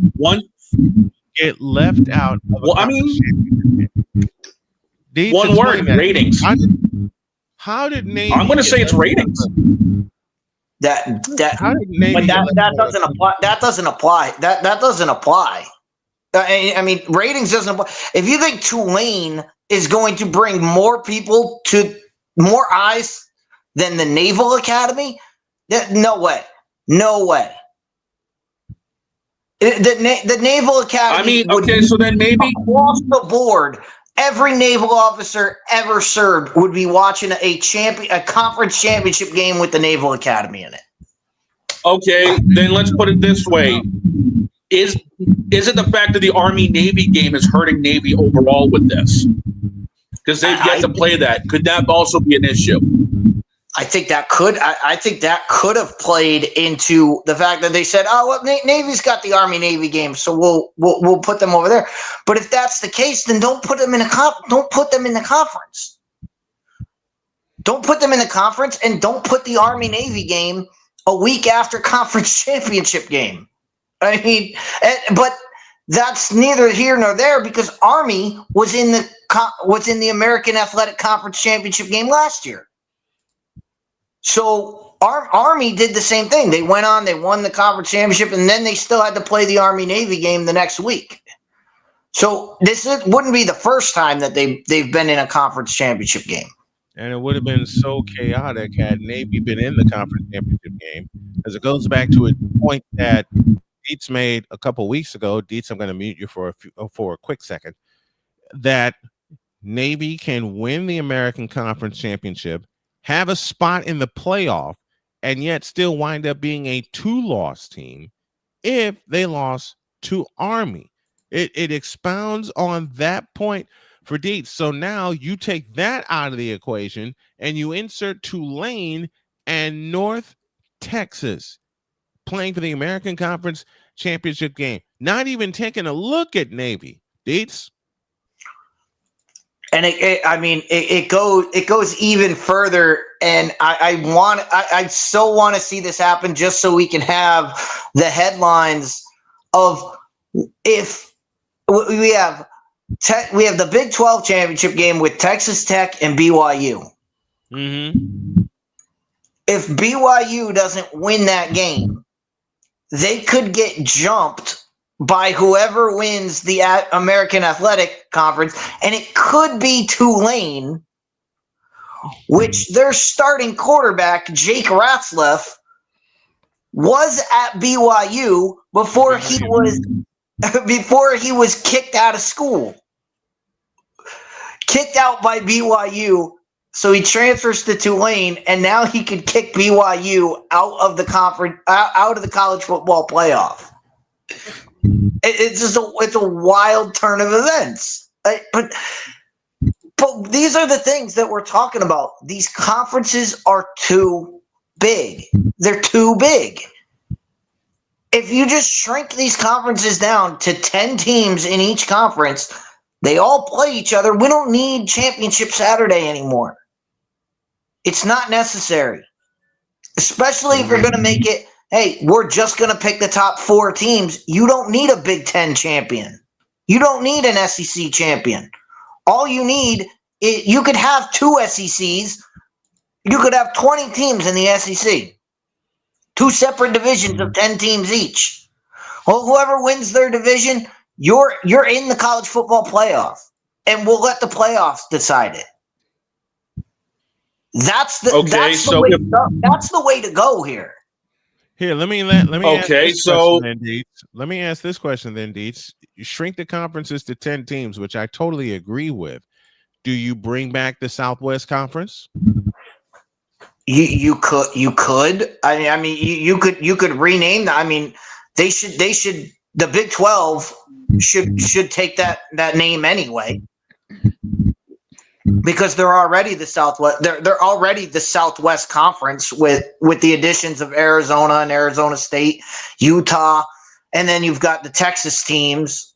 get left out of one word, ratings. How did Navy? I'm going to say it's ratings. That doesn't apply. That doesn't apply. That doesn't apply. I mean, ratings doesn't apply. If you think Tulane is going to bring more people to more eyes than the Naval Academy, no way. No way. The Naval Academy. So then maybe across the board, every naval officer ever served would be watching a conference championship game with the Naval Academy in it. Okay, then let's put it this way. Is it the fact that the Army-Navy game is hurting Navy overall with this? Because they've yet to play that. Could that also be an issue? I think that could. I think that could have played into the fact that they said, "Oh, well, Navy's got the Army-Navy game, so we'll put them over there." But if that's the case, then don't put them in don't put them in the conference. Don't put them in the conference, and don't put the Army-Navy game a week after conference championship game. I mean, but that's neither here nor there because Army was in the American Athletic Conference Championship game last year. So Army did the same thing. They went on, they won the conference championship, and then they still had to play the Army-Navy game the next week. So wouldn't be the first time that they've been in a conference championship game. And it would have been so chaotic had Navy been in the conference championship game, as it goes back to a point that Dietz made a couple weeks ago. Dietz, I'm going to mute you for a quick second. That Navy can win the American Conference Championship, have a spot in the playoff, and yet still wind up being a 2-loss team if they lost to Army. It expounds on that point for Dietz. So now you take that out of the equation and you insert Tulane and North Texas playing for the American Conference Championship game, not even taking a look at Navy. Dietz? And it goes even further, and I so want to see this happen just so we can have the headlines of if we have the Big 12 championship game with Texas Tech and BYU. Mm-hmm. If BYU doesn't win that game, they could get jumped by whoever wins the American Athletic Conference, and it could be Tulane, which their starting quarterback, Jake Ratzlaff, was at BYU before he was kicked out of school. Kicked out by BYU. So he transfers to Tulane, and now he could kick BYU out of the conference, out of the college football playoff. It's a wild turn of events. But these are the things that we're talking about. These conferences are too big. They're too big. If you just shrink these conferences down to 10 teams in each conference, they all play each other. We don't need Championship Saturday anymore. It's not necessary, especially if you're going to make it, hey, we're just going to pick the top 4 teams. You don't need a Big Ten champion. You don't need an SEC champion. All you need is you could have 2 SECs. You could have 20 teams in the SEC. 2 separate divisions of 10 teams each. Well, whoever wins their division, you're in the college football playoff, and we'll let the playoffs decide it. That's the way to go here. Here, let me ask this question then, Deets. Let me ask this question then, Deets. You shrink the conferences to 10 teams, which I totally agree with. Do you bring back the Southwest Conference? You could. I mean, you could rename that. I mean, they should. The Big 12 should take that name anyway, because they're already the Southwest. They're already the Southwest Conference with the additions of Arizona and Arizona State, Utah, and then you've got the Texas teams.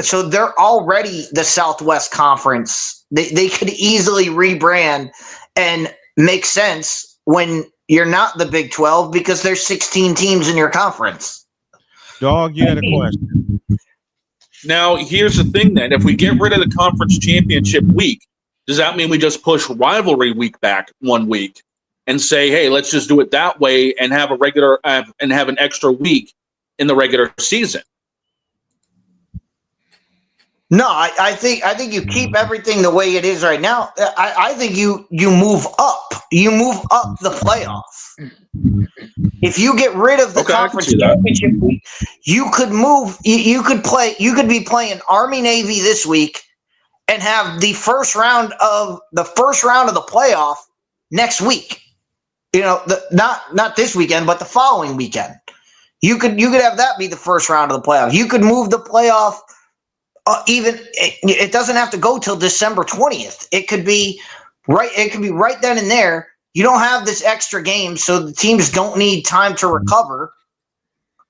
So they're already the Southwest Conference. They could easily rebrand and make sense when you're not the Big 12 because there's 16 teams in your conference. Dog, you had a question. Now, here's the thing then. If we get rid of the conference championship week, does that mean we just push rivalry week back 1 week and say, hey, let's just do it that way and have an extra week in the regular season? No, I think you keep everything the way it is right now. I think you move up. You move up the playoff. If you get rid of the conference championship week, you could move. You could be playing Army Navy this week, and have the first round of the playoff next week. You know, not this weekend, but the following weekend. You could have that be the first round of the playoff. You could move the playoff. It doesn't have to go till December 20th. It could be right then and there. You don't have this extra game, so the teams don't need time to recover.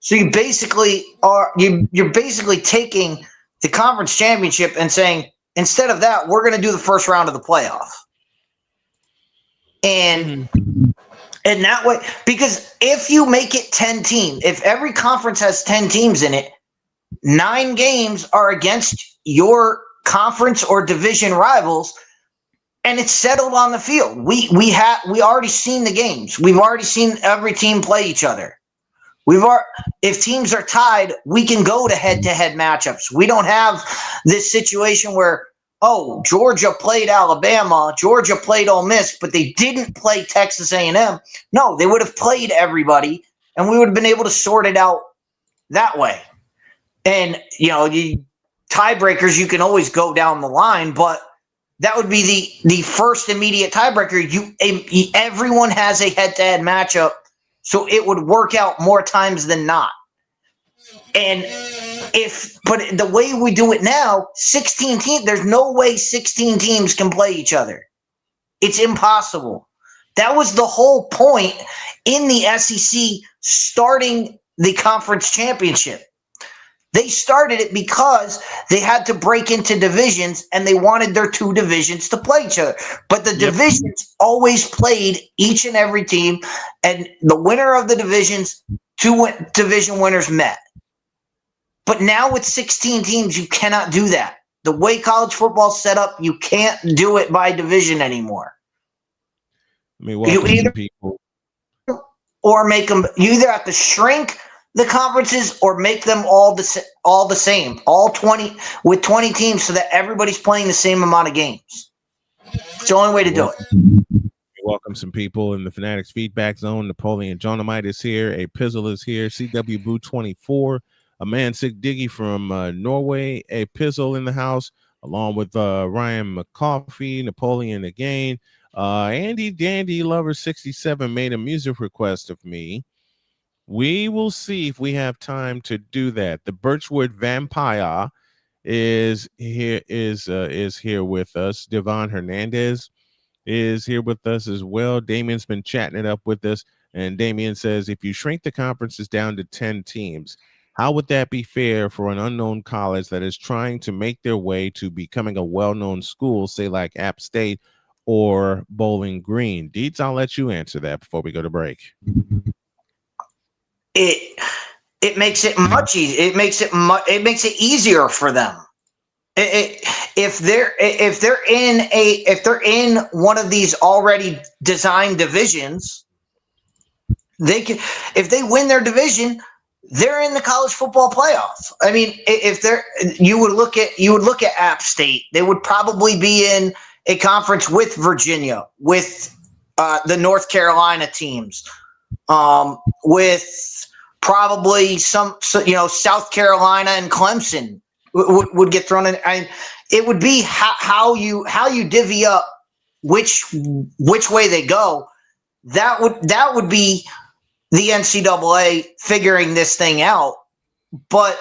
So you basically you're basically taking the conference championship and saying, instead of that, we're going to do the first round of the playoff. And that way, because if you make it 10 teams, if every conference has 10 teams in it, 9 games are against your conference or division rivals, and it's settled on the field. We already seen the games. We've already seen every team play each other. If teams are tied, we can go to head-to-head matchups. We don't have this situation where, Georgia played Alabama, Georgia played Ole Miss, but they didn't play Texas A&M. No, they would have played everybody, and we would have been able to sort it out that way. And, tiebreakers, you can always go down the line, but that would be the first immediate tiebreaker. Everyone has a head-to-head matchup, so it would work out more times than not. But the way we do it now, 16 teams, there's no way 16 teams can play each other. It's impossible. That was the whole point in the SEC starting the conference championship. They started it because they had to break into divisions and they wanted their 2 divisions to play each other. But the divisions always played each and every team, and the winner of the divisions, 2 division winners met. But now with 16 teams, you cannot do that. The way college football is set up, you can't do it by division anymore. You either have to shrink the conferences or make them all the same, all 20 with 20 teams, so that everybody's playing the same amount of games. It's the only way to do it. Welcome some people in the Fanatics feedback zone. Napoleon Jonomite is here. A Pizzle is here. CW Boo 24. A man Sick Diggy from Norway. A Pizzle in the house, along with Ryan McCoffey, Napoleon again. Andy Dandy Lover 67 made a music request of me. We will see if we have time to do that. The Birchwood Vampire is here with us. Devon Hernandez is here with us as well. Damien's been chatting it up with us, and Damien says, if you shrink the conferences down to 10 teams, how would that be fair for an unknown college that is trying to make their way to becoming a well-known school, say like App State or Bowling Green? Deets, I'll let you answer that before we go to break. It makes it much easier. It makes it easier for them. If they're in one of these already designed divisions, they can. If they win their division, they're in the college football playoff. I mean, you would look at App State. They would probably be in a conference with Virginia, with the North Carolina teams, with probably some, South Carolina and Clemson would get thrown in. And it would be how you divvy up which way they go. That would be the NCAA figuring this thing out, but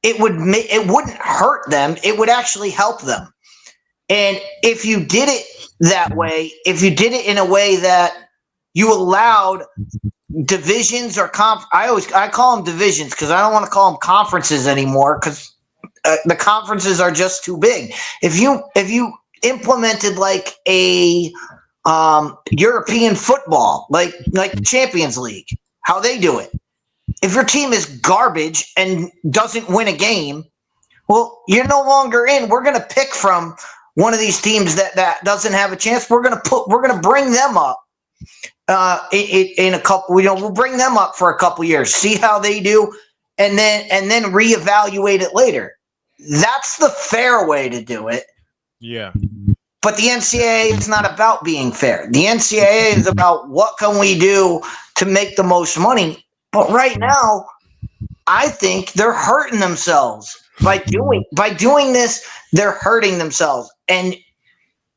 it wouldn't hurt them. It would actually help them. And if you did it that way, if you did it in a way that you allowed divisions or I call them divisions because I don't want to call them conferences anymore because the conferences are just too big. If you implemented like a European football, like the Champions League, how they do it. If your team is garbage and doesn't win a game, well, you're no longer in. We're going to pick from one of these teams that doesn't have a chance. We're going to bring them up in a couple. We'll bring them up for a couple years, see how they do, and then reevaluate it later. That's the fair way to do it. Yeah. But the NCAA is not about being fair. The NCAA is about what can we do to make the most money. But right now, I think they're hurting themselves by doing this. They're hurting themselves, and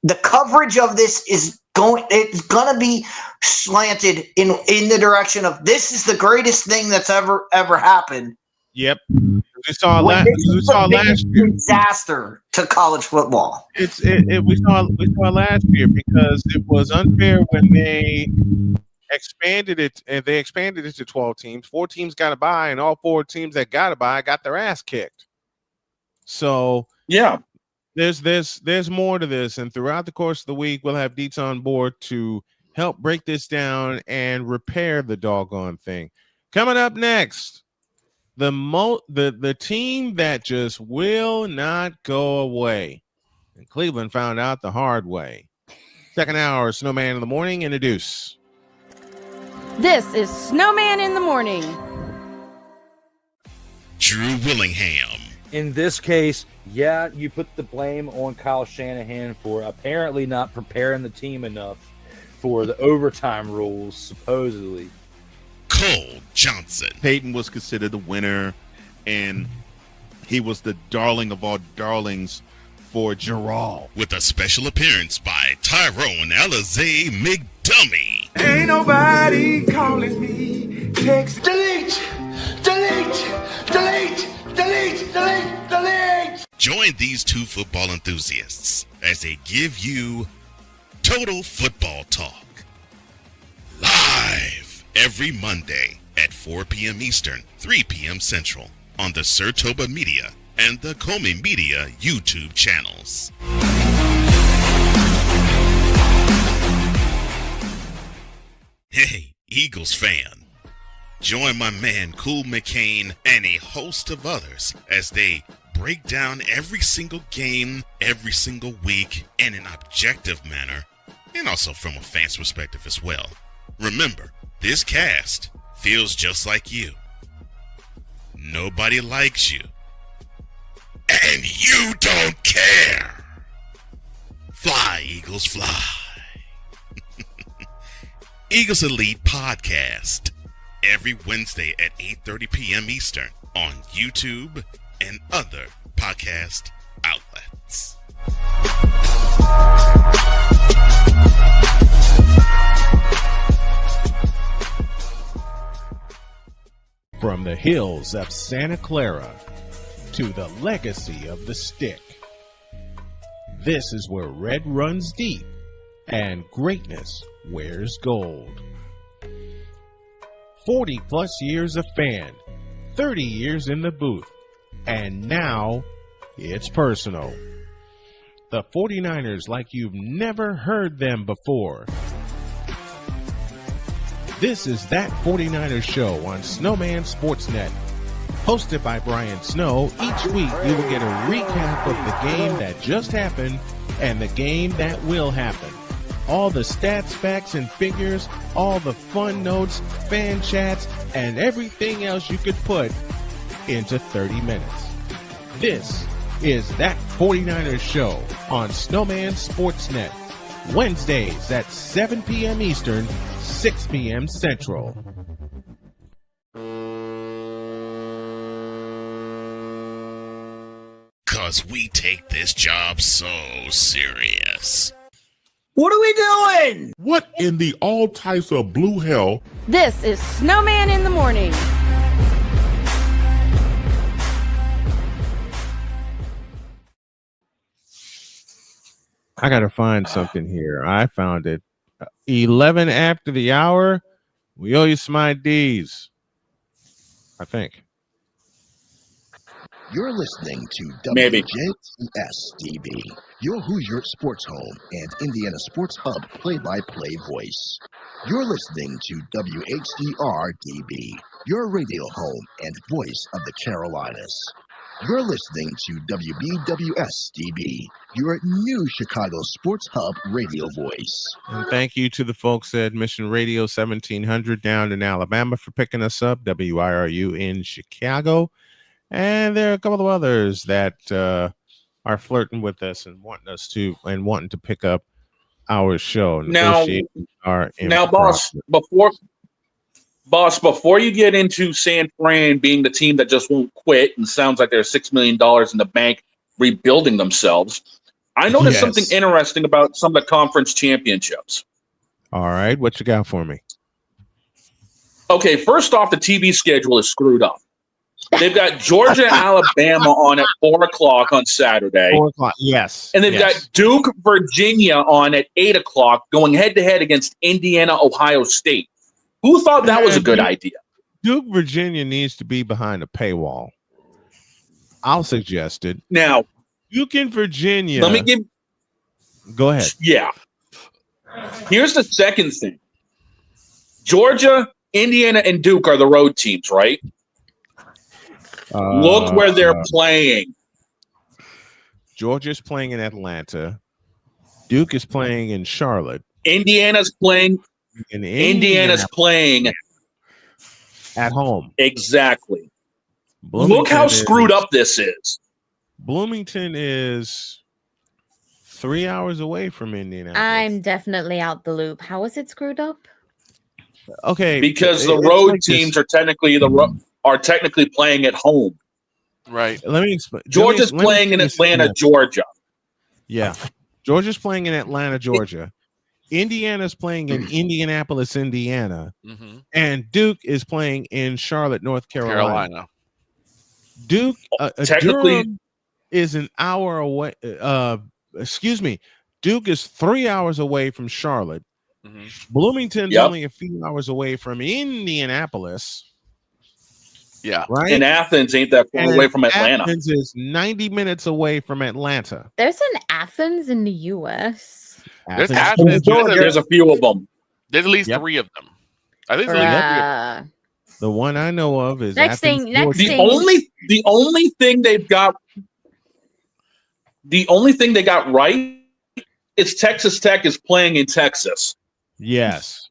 the coverage of this it's going to be slanted in the direction of this is the greatest thing that's ever happened. Yep. We saw last year. Disaster to college football. We saw last year because it was unfair when they expanded it, and they expanded it to 12 teams. 4 teams got a bye, and all 4 teams that got a bye got their ass kicked. So yeah, there's more to this, and throughout the course of the week, we'll have Deets on board to help break this down and repair the doggone thing. Coming up next, the team that just will not go away. And Cleveland found out the hard way. Second hour, Snowman in the Morning, introduce. This is Snowman in the Morning. Drew Willingham. In this case, yeah, you put the blame on Kyle Shanahan for apparently not preparing the team enough for the overtime rules, supposedly. Cole Johnson. Peyton was considered the winner, and he was the darling of all darlings for Gerald. With a special appearance by Tyrone Alizé McDummy. Ain't nobody calling me. Text delete. Join these 2 football enthusiasts as they give you Total Football Talk. Live every Monday at 4 p.m. Eastern, 3 p.m. Central on the Sertoba Media and the Comey Media YouTube channels. Hey, Eagles fan. Join my man Cool McCain and a host of others as they break down every single game, every single week in an objective manner, and also from a fan's perspective as well. Remember, this cast feels just like you. Nobody likes you. And you don't care. Fly, Eagles, fly. Eagles Elite Podcast. Every Wednesday at 8:30 p.m. Eastern on YouTube and other podcast outlets. From the hills of Santa Clara to the legacy of the stick, this is where red runs deep and greatness wears gold. 40 plus years of fan, 30 years in the booth, and now it's personal. The 49ers like you've never heard them before. This is That 49ers Show on Snowman Sportsnet. Hosted by Brian Snow, each week you will get a recap of the game that just happened and the game that will happen. All the stats, facts, and figures, all the fun notes, fan chats, and everything else you could put into 30 minutes. This is That 49ers Show on Snowman Sportsnet. Wednesdays at 7 p.m. Eastern, 6 p.m. Central. Cause we take this job so serious. What are we doing? What in the all types of blue hell? This is Snowman in the Morning. I got to find something here. I found it. 11 after the hour. We owe you some IDs. I think. You're listening to WJSDB, your Hoosier Sports Home and Indiana Sports Hub play-by-play voice. You're listening to WHDR-DB, your radio home and voice of the Carolinas. You're listening to WBWS-DB, your new Chicago Sports Hub radio voice. And thank you to the folks at Mission Radio 1700 down in Alabama for picking us up, WIRU in Chicago. And there are a couple of others that are flirting with us and wanting to pick up our show. Now, before you get into San Fran being the team that just won't quit and sounds like there's $6 million in the bank rebuilding themselves, I noticed something interesting about some of the conference championships. All right, what you got for me? Okay, first off, the TV schedule is screwed up. They've got Georgia and Alabama on at 4 o'clock on Saturday. 4 o'clock, yes. And they've got Duke, Virginia on at 8 o'clock going head-to-head against Indiana, Ohio State. Who thought that was a good idea? Duke, Virginia needs to be behind a paywall. I'll suggest it. Now, Duke and Virginia. Let me give. Go ahead. Yeah. Here's the second thing. Georgia, Indiana, and Duke are the road teams, right? Look where they're playing. Georgia's playing in Atlanta. Duke is playing in Charlotte. Indiana's playing. Indiana's playing at home. Exactly. Look how screwed up this is. Bloomington is 3 hours away from Indianapolis. I'm definitely out the loop. How is it screwed up? Okay, because the road teams are technically playing at home. Right. Let me explain. Georgia's playing in Atlanta, Georgia. Yeah. Georgia's playing in Atlanta, Georgia. Indiana's playing in Indianapolis, Indiana. Mm-hmm. And Duke is playing in Charlotte, North Carolina. Duke technically Durham is an hour away. Duke is 3 hours away from Charlotte. Mm-hmm. Bloomington's only a few hours away from Indianapolis. Yeah. Right. And Athens ain't that far away from Atlanta. Athens is 90 minutes away from Atlanta. There's an Athens in the U.S. There's Athens. There's a few of them. There's at least 3 of them. I think there's at least 3 of them. The one I know of is next Athens, thing. The only thing they got right is Texas Tech is playing in Texas. Yes.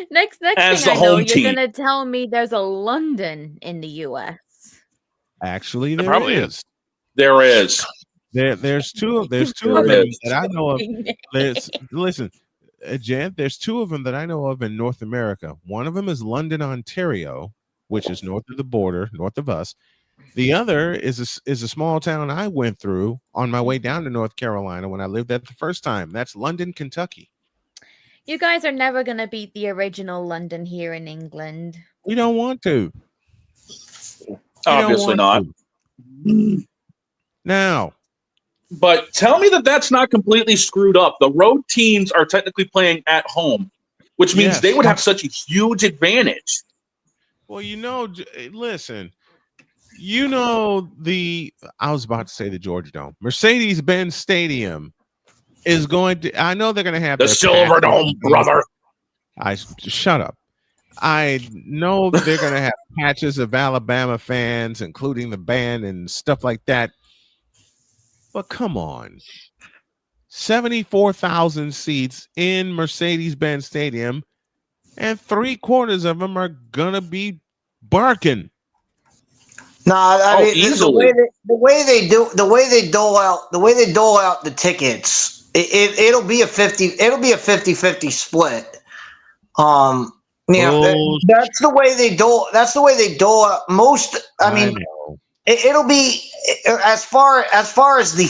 Next as thing the I know, home you're team. gonna tell me there's a London in the U.S. Actually, there probably is. There is. There's two of them that I know of. Listen, Jen, there's 2 of them that I know of in North America. One of them is London, Ontario, which is north of the border, north of us. The other is a small town I went through on my way down to North Carolina when I lived there the first time. That's London, Kentucky. You guys are never gonna beat the original London here in England. We don't want to. Obviously not. Now. But tell me that that's not completely screwed up. The road teams are technically playing at home, which means they would have such a huge advantage. Well, listen, I was about to say the Georgia Dome. Mercedes-Benz Stadium is going to, I know they're going to have the Silver Dome, brother. Shut up. I know they're going to have patches of Alabama fans, including the band and stuff like that. But come on. 74,000 seats in Mercedes-Benz Stadium, and 3/4 of them are going to be barking. No, I mean easily. the way they dole out the tickets, it'll be a 50-50 split. That's the way they dole out most. I mean, it'll be as far as the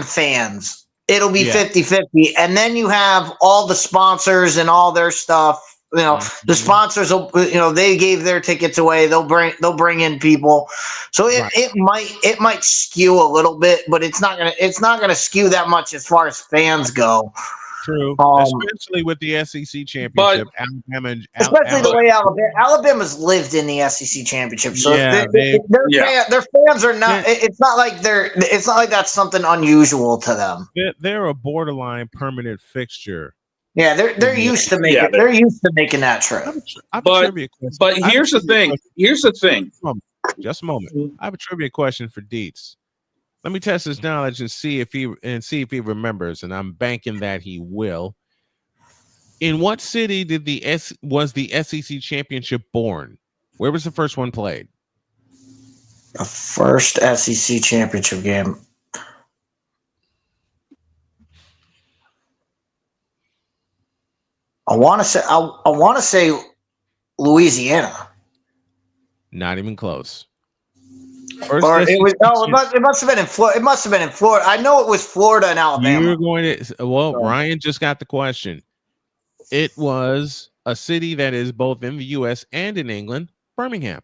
fans, it'll be 50-50, and then you have all the sponsors and all their stuff. The sponsors will, they gave their tickets away. They'll bring in people, so it might skew a little bit, but it's not gonna skew that much as far as fans go. True, especially with the SEC championship, especially the way Alabama's lived in the SEC championship. So their fans are not. It's not like that's something unusual to them. They're a borderline permanent fixture. Yeah, they're used to making. They're used to making that trip. But here's the thing. Just a moment. I have a trivia question for Dietz. Let me test his knowledge and see if he remembers, and I'm banking that he will. In what city was the SEC championship born? Where was the first one played? The first SEC championship game. I want to say Louisiana. Not even close. It must have been in Florida. It must have been in Florida. I know it was Florida and Alabama. Ryan just got the question. It was a city that is both in the U.S. and in England, Birmingham,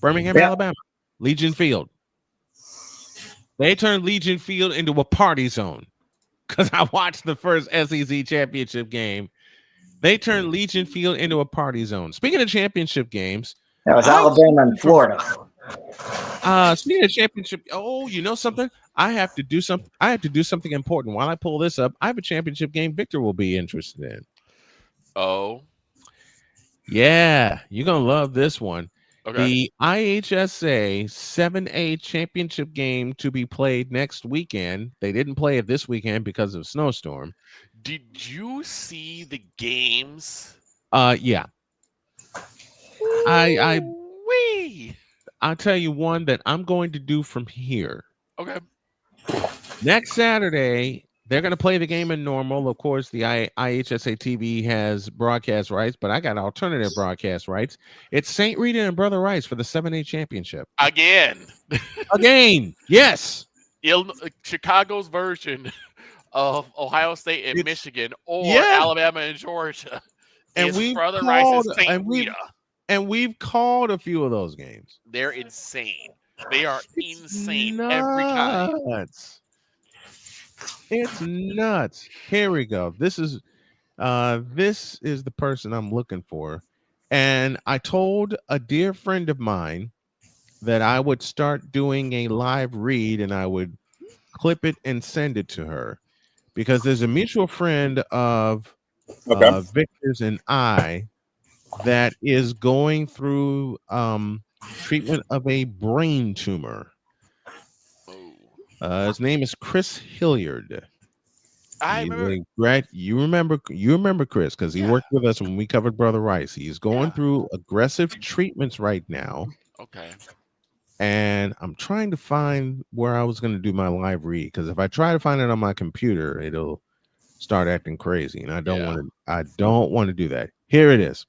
Alabama, Legion Field. They turned Legion Field into a party zone because I watched the first SEC championship game. They turned Legion Field into a party zone. Speaking of championship games, that was Alabama and Florida. Speaking of championship, you know something? I have to do something important. While I pull this up, I have a championship game Victor will be interested in. Oh, yeah, you're gonna love this one. Okay. The IHSA 7A championship game to be played next weekend. They didn't play it this weekend because of snowstorm. Did you see the games? Yeah. I'll tell you one that I'm going to do from here. Okay. Next Saturday, they're going to play the game in normal. Of course, the IHSA TV has broadcast rights, but I got alternative broadcast rights. It's St. Rita and Brother Rice for the 7A championship. Again. Yes. Chicago's version of Ohio State and Michigan, or Alabama and Georgia. And Brother Rice and St. Rita. And we've called a few of those games. They're insane. They are insane every time. It's nuts. Here we go. This is the person I'm looking for. And I told a dear friend of mine that I would start doing a live read and I would clip it and send it to her, because there's a mutual friend of Victor's and I that is going through treatment of a brain tumor. His name is Chris Hilliard. You remember Chris because he worked with us when we covered Brother Rice. He's going through aggressive treatments right now. Okay. And I'm trying to find where I was going to do my live read, because if I try to find it on my computer, it'll start acting crazy, and I don't want to do that. Here it is.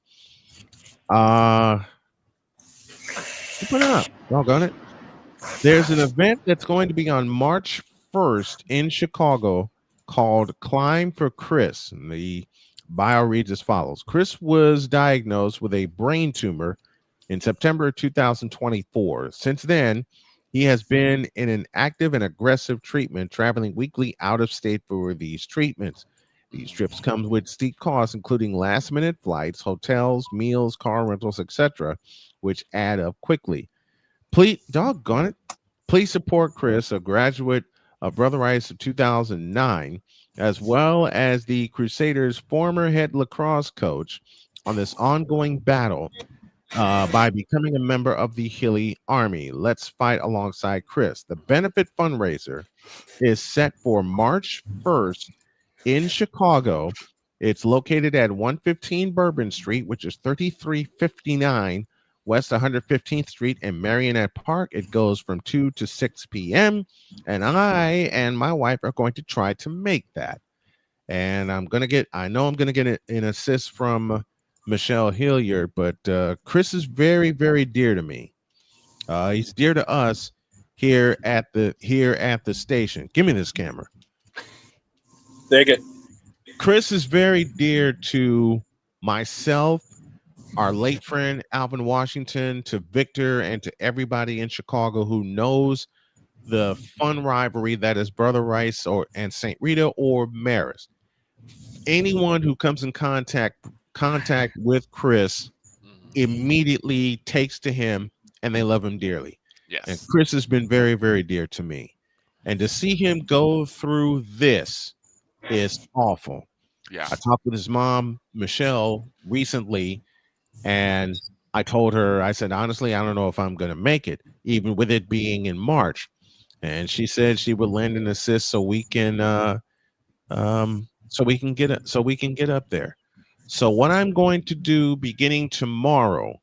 Put it up. Doggone it. There's an event that's going to be on March 1st in Chicago called Climb for Chris. And the bio reads as follows. Chris was diagnosed with a brain tumor in September 2024. Since then, he has been in an active and aggressive treatment, traveling weekly out of state for these treatments. These trips come with steep costs, including last-minute flights, hotels, meals, car rentals, etc., which add up quickly. Please support Chris, a graduate of Brother Rice of 2009, as well as the Crusaders' former head lacrosse coach, on this ongoing battle by becoming a member of the Hilly Army. Let's fight alongside Chris. The benefit fundraiser is set for March 1st in Chicago. It's located at 115 Bourbon Street, which is 3359 West 115th Street in Marionette Park. It goes from 2 to 6 p.m. And I and my wife are going to try to make that. And I know I'm going to get an assist from Michelle Hilliard, but Chris is very, very dear to me. He's dear to us here at the station. Give me this camera. Take it. Chris is very dear to myself, our late friend Alvin Washington, to Victor, and to everybody in Chicago who knows the fun rivalry that is Brother Rice and St. Rita or Marist. Anyone who comes in contact with Chris immediately takes to him, and they love him dearly. Yes. And Chris has been very, very dear to me. And to see him go through this is awful. Yeah. I talked with his mom, Michelle, recently, and I told her, I said, honestly, I don't know if I'm going to make it, even with it being in March. And she said she would lend an assist so we can get up there. So what I'm going to do beginning tomorrow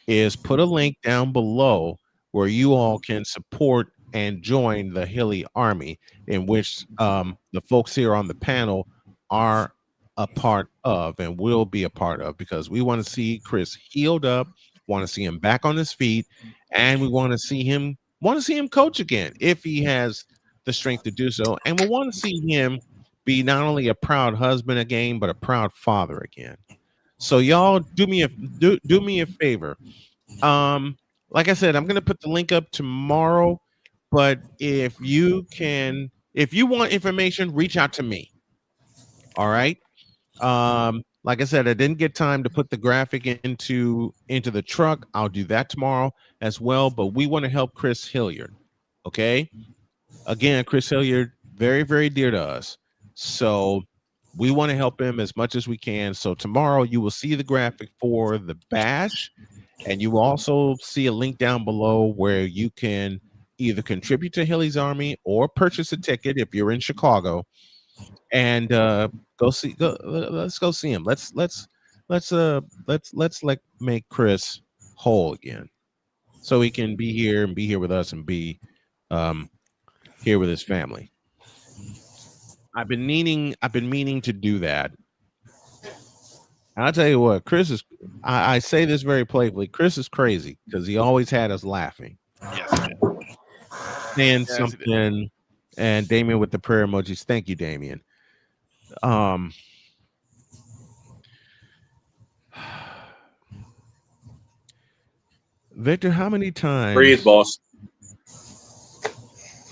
is put a link down below where you all can support and join the Hilly Army, in which the folks here on the panel are a part of and will be a part of, because we want to see Chris healed up, want to see him back on his feet, and we want to see him coach again if he has the strength to do so, and we want to see him be not only a proud husband again, but a proud father again. So y'all do me a favor. Like I said, I'm gonna put the link up tomorrow, but if you want information, reach out to me. All right. Like I said, I didn't get time to put the graphic into the truck. I'll do that tomorrow as well. But we want to help Chris Hilliard. Okay. Again, Chris Hilliard, very, very dear to us. So we want to help him as much as we can. So tomorrow you will see the graphic for the bash, and you will also see a link down below where you can either contribute to Hilly's Army or purchase a ticket if you're in Chicago, and let's go see him. Let's like make Chris whole again, so he can be here with us and be here with his family. I've been meaning to do that. And I'll tell you what, Chris is, I say this very playfully, Chris is crazy because he always had us laughing. Yes, saying something, and Damien with the prayer emojis. Thank you, Damien. Victor, how many times? Breathe, boss.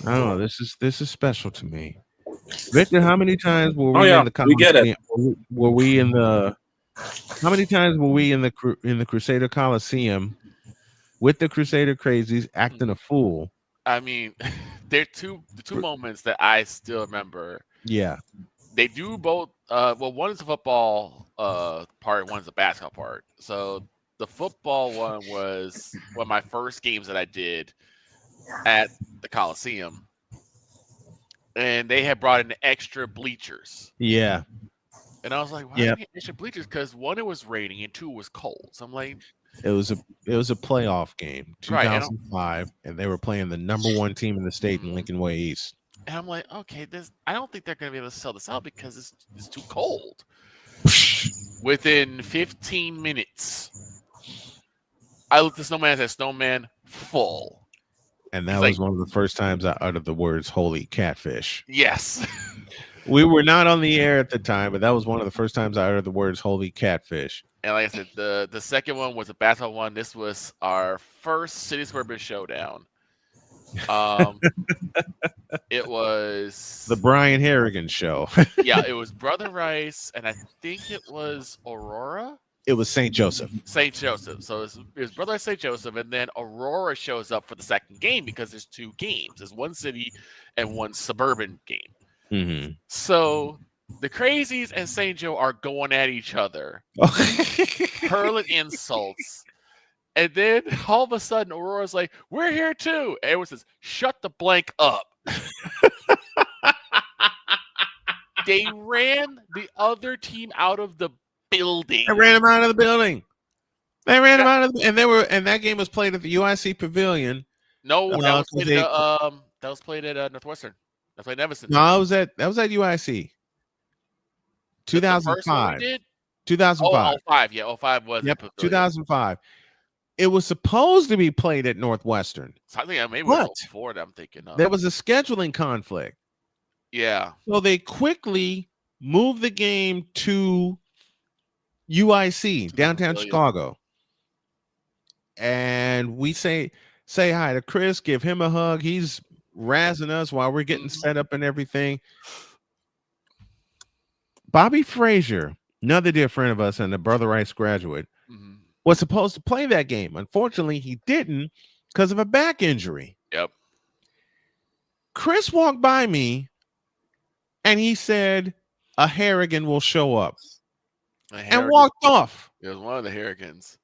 I don't know. This is special to me. Victor, how many times were we in the we get it. Were we in the? How many times were we in the Crusader Coliseum with the Crusader crazies acting a fool? I mean, the two moments that I still remember. Yeah. They do both. Well, one is the football part, one is the basketball part. So the football one was one of my first games that I did at the Coliseum, and they had brought in extra bleachers. Yeah. And I was like, why are we extra bleachers? Because one, it was raining, and two, it was cold. So I'm like, it was a playoff game, 2005, and they were playing the number one team in the state in Lincoln Way East. And I'm like, okay, I don't think they're going to be able to sell this out because it's too cold. Within 15 minutes, I looked at Snowman and said, Snowman, full. And that was one of the first times I uttered the words, holy catfish. Yes. We were not on the air at the time, but that was one of the first times I uttered the words, holy catfish. And like I said, the second one was a basketball one. This was our first City Square Bridge showdown. It was the Brian Harrigan show. Yeah, it was Brother Rice, and I think it was Aurora. It was St. Joseph. St. Joseph. So it was Brother Rice, St. Joseph, and then Aurora shows up for the second game because there's two games. There's one city and one suburban game. Mm-hmm. So the Crazies and St. Joe are going at each other, hurling insults. And then all of a sudden, Aurora's like, we're here too. And everyone says, shut the blank up. They ran the other team out of the building. They ran them out of the building. They ran him out of, and that game was played at the UIC Pavilion. No, that was played at Northwestern. That played in Evanston. No, that was at UIC. 2005. 2005. 05. Yeah, 05 was. Yep, 2005. It was supposed to be played at Northwestern. So I think maybe it was before that I'm thinking of. There was a scheduling conflict. Yeah. So they quickly moved the game to UIC, downtown Chicago. And we say hi to Chris, give him a hug. He's razzing us while we're getting set up and everything. Bobby Frazier, another dear friend of us and a Brother Rice graduate, was supposed to play that game. Unfortunately, he didn't because of a back injury. Yep. Chris walked by me and he said, a Harrigan will show up. And walked off. It was one of the Harrigans.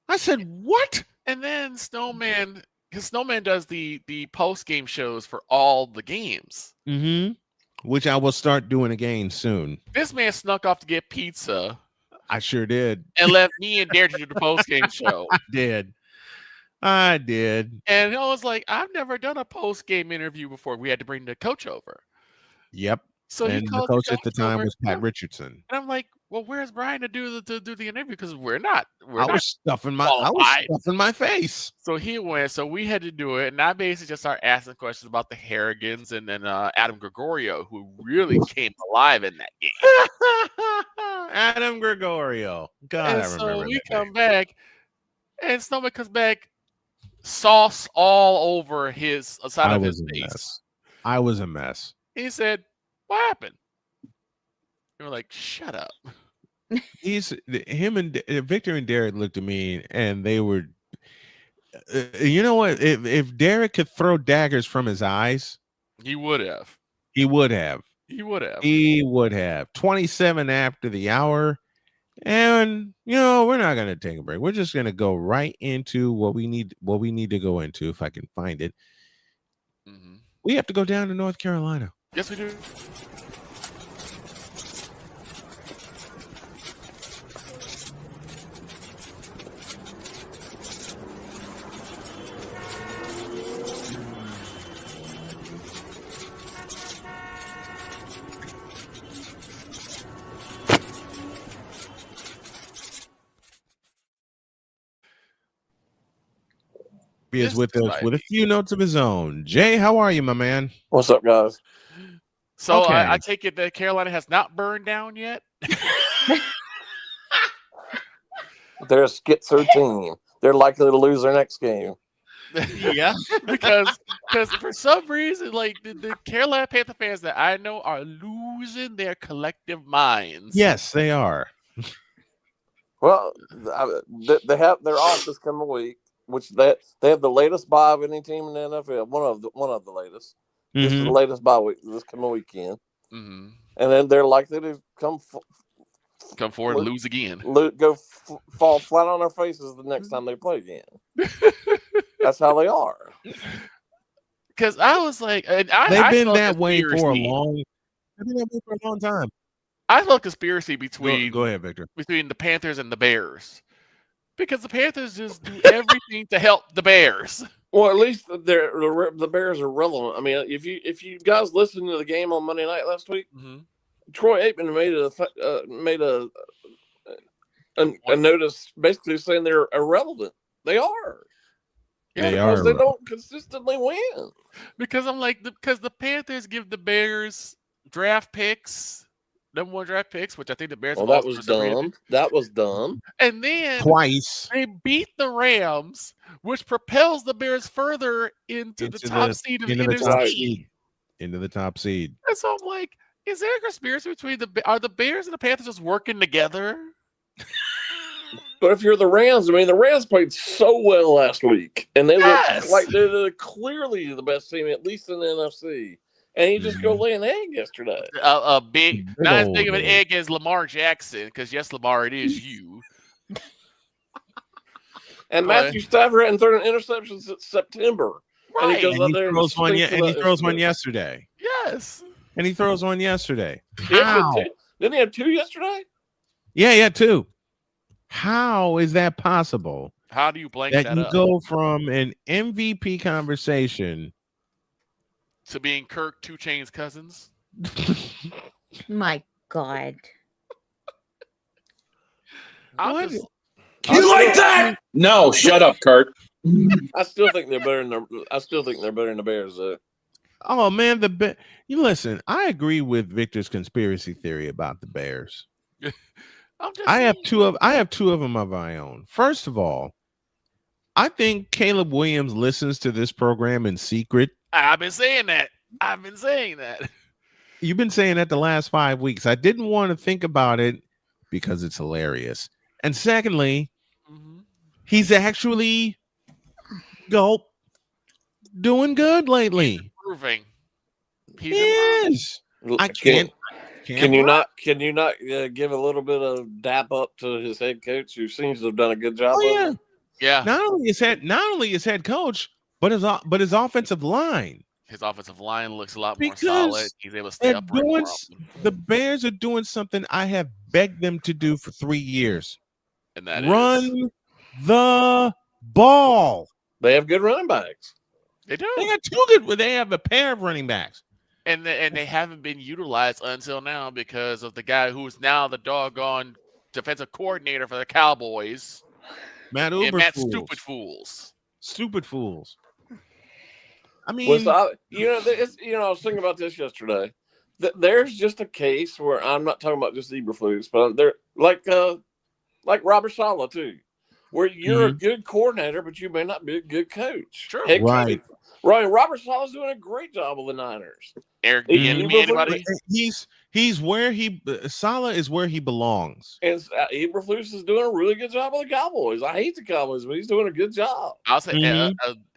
I said, what? And then Snowman does the post-game shows for all the games. Which I will start doing again soon. This man snuck off to get pizza. I sure did. And left me and Derek to do the post-game show. I did. And I was like, I've never done a post-game interview before. We had to bring the coach over. Yep. So and the coach at the time was Pat Richardson. And I'm like, well, where's Brian to do the interview? Because we're not. I was stuffing my face. So he went. So we had to do it, and I basically just started asking questions about the Harrigans and then Adam Gregorio, who really came alive in that game. Adam Gregorio. God, I remember. So we come back, and Snowman comes back, sauce all over his side of his face. I was a mess. He said, "What happened?" And we're like, "Shut up." Him and Victor and Derek looked at me and they were, you know what? If Derek could throw daggers from his eyes, he would have. 27 after the hour. And we're not going to take a break. We're just going to go right into what we need to go into, if I can find it. We have to go down to North Carolina. Yes, we do. He is with us with a few notes of his own. Jay, how are you, my man? What's up, guys? So I take it that Carolina has not burned down yet. They're a schizo team. They're likely to lose their next game. Yeah, because for some reason, like the Carolina Panther fans that I know are losing their collective minds. Yes, they are. Well, they have their off this coming week, which they have the latest bye of any team in the NFL. One of the latest. This is the latest bye week this coming weekend, and then they're likely to come forward and lose again. Fall flat on their faces the next time they play again. That's how they are. Because I was like, they've been that way for a long time. I saw a conspiracy between go ahead, Victor, between the Panthers and the Bears, because the Panthers just do everything to help the Bears. Well, at least the Bears are relevant. I mean, if you guys listened to the game on Monday night last week, Troy Aikman made a notice basically saying they're irrelevant. They are. Yeah, because they don't consistently win. Because I'm like, because the Panthers give the Bears draft picks, number 1 draft picks, which I think the Bears. Well, that was dumb. That was dumb. And then twice they beat the Rams, which propels the Bears further into the top seed of the NFC. Into the top seed. And so I'm like, is there a conspiracy between are the Bears and the Panthers just working together? But if you're the Rams, I mean, the Rams played so well last week, and they look like they're clearly the best team, at least in the NFC. And you just go lay an egg yesterday. A big, not as big of an egg as Lamar Jackson, because yes, Lamar, it is you. And Matthew Stafford hadn't thrown an interception since September. Right. And he goes out there and he throws one yesterday. Yes. And he throws one yesterday. Didn't he have 2 yesterday? Yeah, 2. How is that possible? How do you blank that that you up? go from an MVP conversation to being Kirk 2 Chainz Cousins? My God. You like that? No, shut up, Kurt. I still think they're better than the Bears, though. Oh man, you listen. I agree with Victor's conspiracy theory about the Bears. I have two of them of my own. First of all, I think Caleb Williams listens to this program in secret. I've been saying that. You've been saying that the last 5 weeks. I didn't want to think about it because it's hilarious. And secondly, he's actually doing good lately. Improving. He is. I can't. Can you not give a little bit of dap up to his head coach, who seems to have done a good job? Yeah. Not only his head coach, but his offensive line. His offensive line looks a lot more solid. He's able to stay upright more often. The Bears are doing something I have begged them to do for 3 years. And that run the ball. They have good running backs. They do. They got two good. They have a pair of running backs. And they haven't been utilized until now because of the guy who's now the doggone defensive coordinator for the Cowboys. Matt Stupid Fools. Stupid Fools. I mean, I was thinking about this yesterday. There's just a case where I'm not talking about just Eberflus, but they're like Robert Saleh too, where you're a good coordinator, but you may not be a good coach. True. Right. Right. Robert Saleh's doing a great job with the Niners. Eric Bieniemy, anybody? He's where Saleh is where he belongs. And Eberflus is doing a really good job with the Cowboys. I hate the Cowboys, but he's doing a good job. I'll say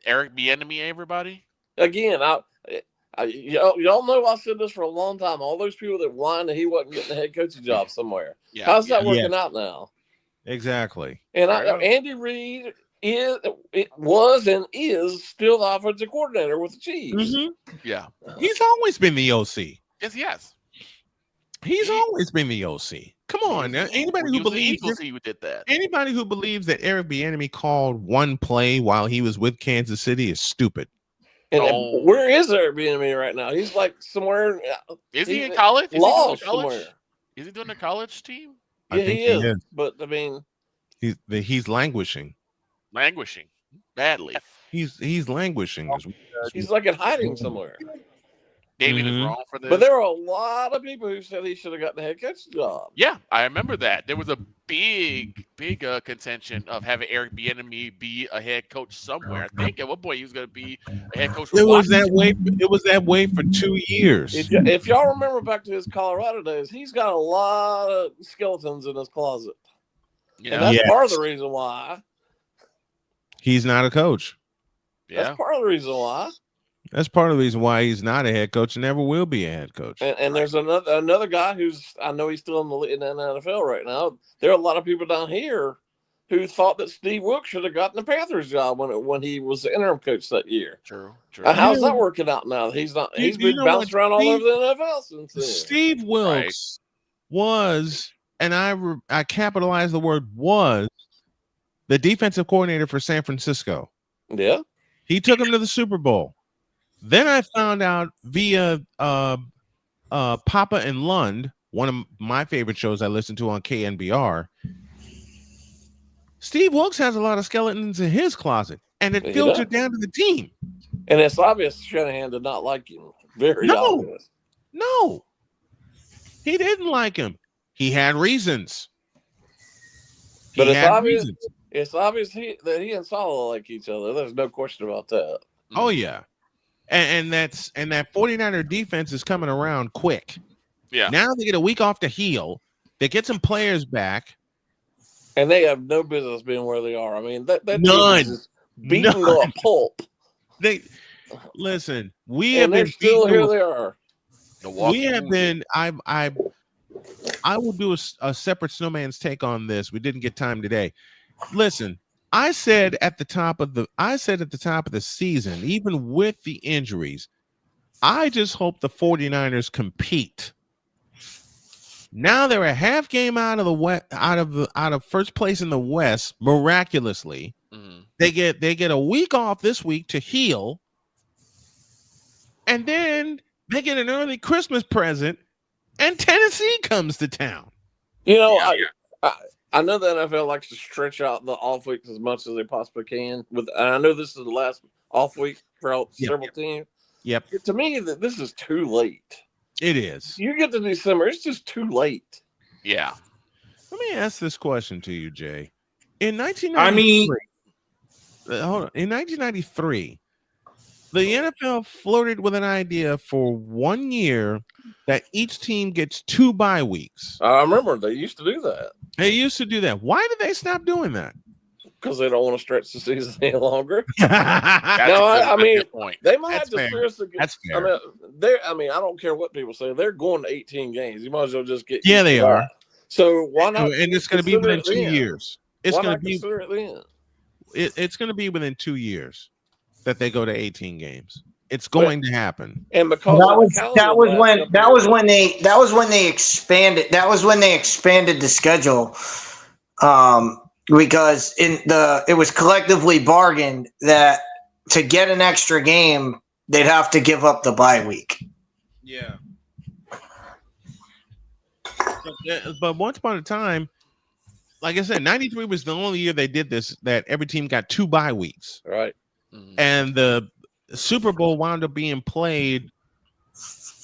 Eric Bieniemy, everybody. Again, y'all know I said this for a long time. All those people that whined that he wasn't getting a head coaching job somewhere. How's that working out now? Exactly. And Andy Reid was and is still the offensive coordinator with the Chiefs. Yeah. He's always been the OC. Yes, he has. He's always been the OC. Come on, now. Anybody who believes he did that. Anybody who believes that Eric Bieniemy called one play while he was with Kansas City is stupid. And where is Eric Bieniemy right now? He's like somewhere. Is he in college? Lost somewhere. Is he doing a college team? Yeah, he is. But I mean, he's languishing. Languishing badly. He's languishing. He's like in hiding somewhere. David is wrong for this. But there were a lot of people who said he should have gotten the head coach job. Yeah, I remember that. There was a big contention of having Eric Bieniemy be a head coach somewhere. I think at one point he was going to be a head coach. It was that way for 2 years. If y'all remember back to his Colorado days, he's got a lot of skeletons in his closet. Yeah, and that's part of the reason why he's not a coach. Yeah, that's part of the reason why. That's part of the reason why he's not a head coach and never will be a head coach. And there's another guy who's, I know he's still in the NFL right now. There are a lot of people down here who thought that Steve Wilkes should have gotten the Panthers job when he was the interim coach that year. True. How's that working out now? He's not. He's been bounced around all over the NFL since then. Steve Wilkes was, and I capitalized the word was, the defensive coordinator for San Francisco. Yeah. He took him to the Super Bowl. Then I found out via Papa and Lund, one of my favorite shows I listen to on KNBR, Steve Wilkes has a lot of skeletons in his closet, and it filtered down to the team. And it's obvious Shanahan did not like him. Very obvious. No, he didn't like him. He had reasons. But it's obvious that he and Saleh like each other. There's no question about that. Oh yeah. And that 49er defense is coming around quick. Yeah. Now they get a week off to heal. They get some players back. And they have no business being where they are. I mean, that None. team is beaten to a pulp. Listen, we have been still here. They are. We have been. I will do a separate Snowman's take on this. We didn't get time today. Listen. I said at the top of the season, even with the injuries, I just hope the 49ers compete. Now they're a half game out of the out of first place in the West. Miraculously, they get a week off this week to heal, and then they get an early Christmas present, and Tennessee comes to town. You know, I know the NFL likes to stretch out the off weeks as much as they possibly can. I know this is the last off week for several teams. Yep. To me, this is too late. It is. You get to December, it's just too late. Yeah. Let me ask this question to you, Jay. In 1993, hold on. In 1993, the NFL flirted with an idea for 1 year that each team gets 2 bye weeks. I remember they used to do that. They used to do that. Why did they stop doing that? Because they don't want to stretch the season any longer. I mean, point. They might That's have to fair. seriously get. That's fair. I mean, I don't care what people say. They're going to 18 games. You might as well just get. Yeah, they are. So why not? And it's going to be within 2 years. It's going to be. Consider it then? It's going to be within 2 years that they go to 18 games. It's going to happen. And because that was when they expanded the schedule. Because it was collectively bargained that to get an extra game, they'd have to give up the bye week. Yeah. But once upon a time, like I said, 93 was the only year they did this, that every team got 2 bye weeks. Right. And the Super Bowl wound up being played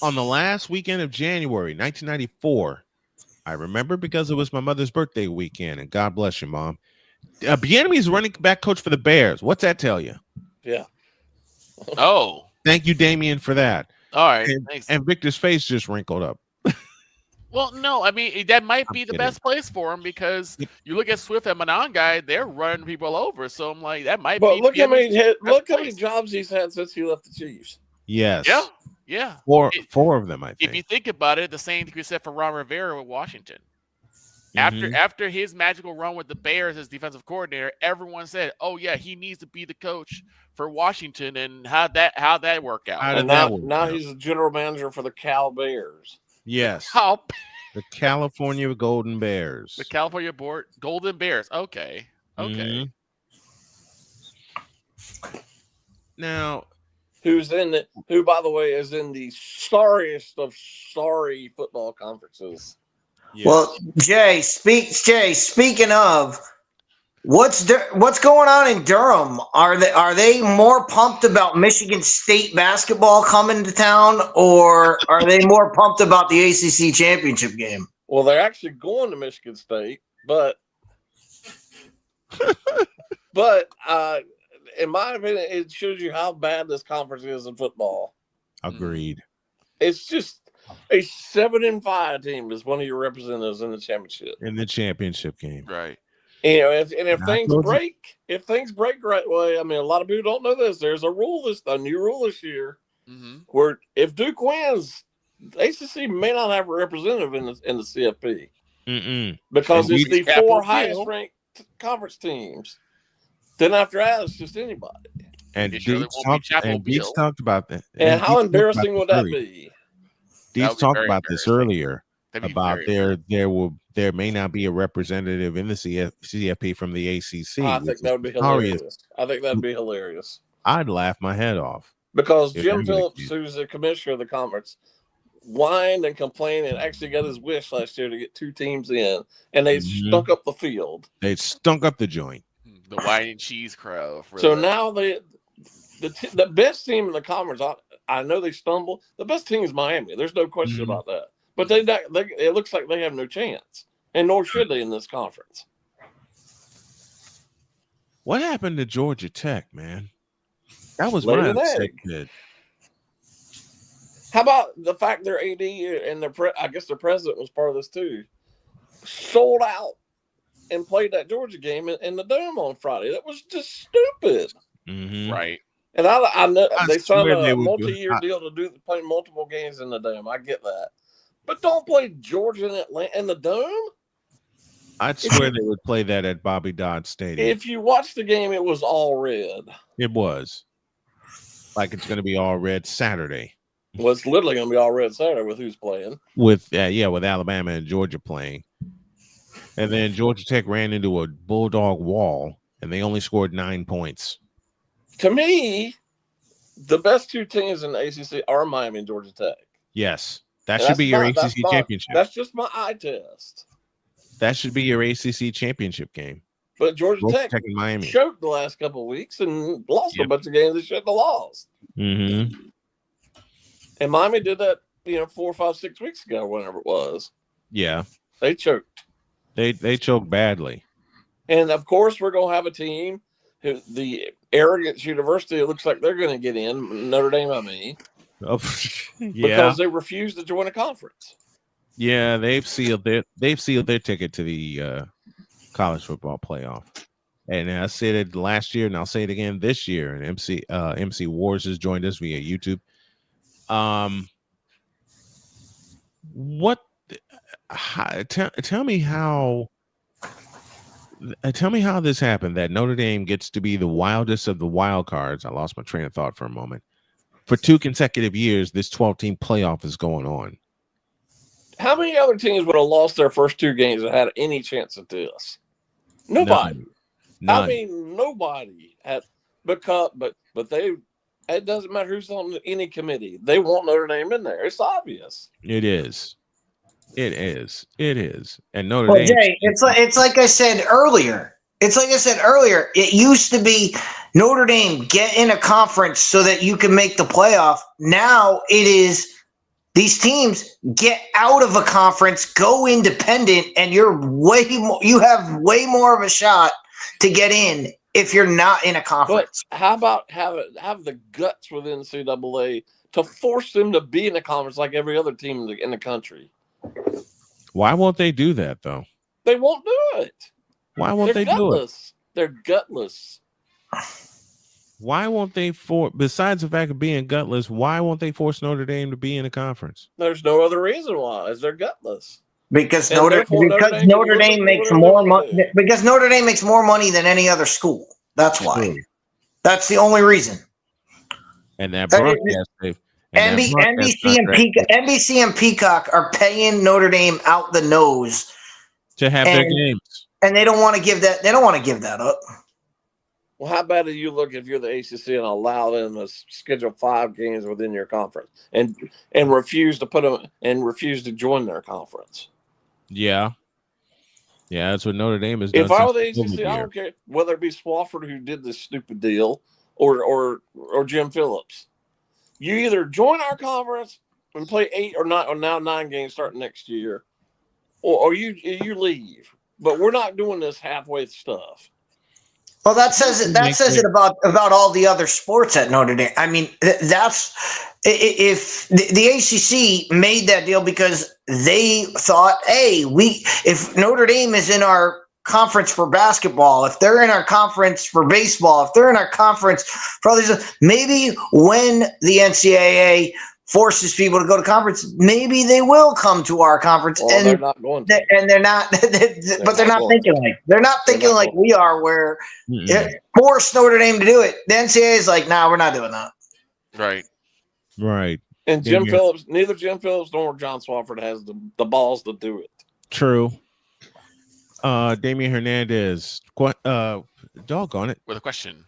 on the last weekend of January, 1994. I remember because it was my mother's birthday weekend, and God bless you, Mom. Bieniemy's running back coach for the Bears. What's that tell you? Yeah. Oh. Thank you, Damien, for that. All right. Thanks. And Victor's face just wrinkled up. Well, no, I mean, that might be the best place for him because you look at Swift and Monangai, they're running people over. So I'm like, that might be. But look how many jobs he's had since he left the Chiefs. Yes. Yeah. Yeah. Four of them, I think. If you think about it, the same thing we said for Ron Rivera with Washington. After his magical run with the Bears as defensive coordinator, everyone said, "Oh yeah, he needs to be the coach for Washington." And how'd that work out? Now he's the general manager for the Cal Bears. Yes. The California Golden Bears. The California Golden Bears. Okay. Okay. Now, who, by the way, is in the sorriest of sorry football conferences. Yes. Well, Jay, speaking of, what's going on in Durham? Are they more pumped about Michigan State basketball coming to town, or are they more pumped about the ACC championship game? Well, they're actually going to Michigan State, but in my opinion, it shows you how bad this conference is in football. Agreed. It's just a 7-5 team is one of your representatives in the championship. In the championship game. Right. If things break right way, I mean, a lot of people don't know this. There's a new rule this year, where if Duke wins, the ACC may not have a representative in the CFP. Because it's the 4 highest ranked conference teams. Then after that, it's just anybody. And Deeks talked about that. And how embarrassing would that be? Deeks talked about this earlier. About there may not be a representative in the CFP from the ACC. I think that would be hilarious. I'd laugh my head off. Because Jim Phillips, who's the commissioner of the conference, whined and complained and actually got his wish last year to get 2 teams in, and they stunk up the field. They stunk up the joint. The wine and cheese crow. So now the best team in the conference, I know they stumble. The best team is Miami. There's no question about that. But it looks like they have no chance, and nor should they in this conference. What happened to Georgia Tech, man? That was my upset kid. How about the fact their AD and I guess their president was part of this too, sold out and played that Georgia game in the Dome on Friday? That was just stupid. Right. And I know they signed a multi-year deal to play multiple games in the Dome. I get that. But don't play Georgia and Atlanta in the Dome. I'd swear they would play that at Bobby Dodd Stadium. If you watch the game, it was all red. It was. Like it's going to be all red Saturday. Well, it's literally going to be all red Saturday with who's playing. With Alabama and Georgia playing. And then Georgia Tech ran into a bulldog wall, and they only scored 9 points. To me, the best two teams in the ACC are Miami and Georgia Tech. Yes, that should be your ACC championship. That's just my eye test. That should be your ACC championship game. But Georgia Tech and Miami choked the last couple of weeks and lost a bunch of games they shouldn't have lost. Mm-hmm. And Miami did that, 4, 5, 6 weeks ago, whenever it was. Yeah, they choked. They choked badly. And of course, we're going to have a team who the arrogance university looks like they're going to get in. Notre Dame, I mean, because they refuse to join a conference. Yeah, they've sealed their ticket to the college football playoff. And I said it last year, and I'll say it again this year. And MC Wars has joined us via YouTube. Tell me how this happened, that Notre Dame gets to be the wildest of the wild cards. I lost my train of thought for a moment. For 2 consecutive years, this 12-team playoff is going on. How many other teams would have lost their first 2 games and had any chance at this? Nobody. None. I mean, nobody had because but they. It doesn't matter who's on any committee. They want Notre Dame in there. It's obvious. It is. And Notre Dame. Jay, it's like I said earlier. It used to be Notre Dame get in a conference so that you can make the playoff. Now it is these teams get out of a conference, go independent, and you have way more of a shot to get in if you're not in a conference. But how about have the guts within NCAA to force them to be in a conference like every other team in the country? Why won't they do that, though? They won't do it. Why won't they do it? They're gutless. Why won't they besides the fact of being gutless, why won't they force Notre Dame to be in a conference? There's no other reason why, is they're gutless. Because Notre Dame makes more money. Because Notre Dame makes more money than any other school. That's why. True. That's the only reason. And that broadcast, NBC and Peacock are paying Notre Dame out the nose to have their games, and they don't want to give that. They don't want to give that up. Well, how bad do you look if you're the ACC and allow them to schedule 5 games within your conference and refuse to put them and refuse to join their conference? Yeah, that's what Notre Dame has done. If I were the ACC, I don't care whether it be Swofford who did this stupid deal or Jim Phillips. You either join our conference and play 8 or 9 or now 9 games starting next year, or you leave. But we're not doing this halfway stuff. Well, that says it about all the other sports at Notre Dame. I mean, that's if the ACC made that deal because they thought, hey, if Notre Dame is in our conference for basketball, if they're in our conference for baseball, if they're in our conference for all these, maybe when the NCAA forces people to go to conference, maybe they will come to our conference. Well, and they're not going to. And they're not, but they're not thinking like we are, where force Notre Dame to do it. The NCAA is like, nah, we're not doing that. Right. And neither Jim Phillips nor John Swofford has the balls to do it. True. Damian Hernandez, doggone it. With a question.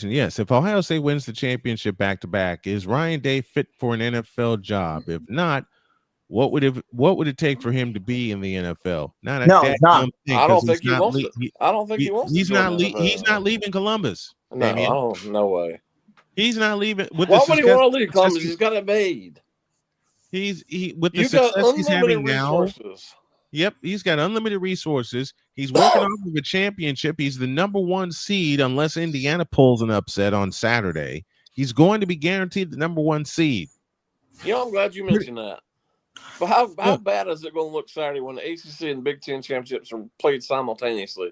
Yes. If Ohio State wins the championship back-to-back, is Ryan Day fit for an NFL job? If not, what would it take for him to be in the NFL? I don't think he wants to. I don't think he wants to. He's not leaving Columbus. No, no way. He's not leaving. Why would he want to leave Columbus? He's got it made. With the success he's having now. Yep, he's got unlimited resources. He's working off of a championship. He's the number 1 seed unless Indiana pulls an upset on Saturday. He's going to be guaranteed the number 1 seed. I'm glad you mentioned that. But how bad is it going to look Saturday when the ACC and Big Ten championships are played simultaneously?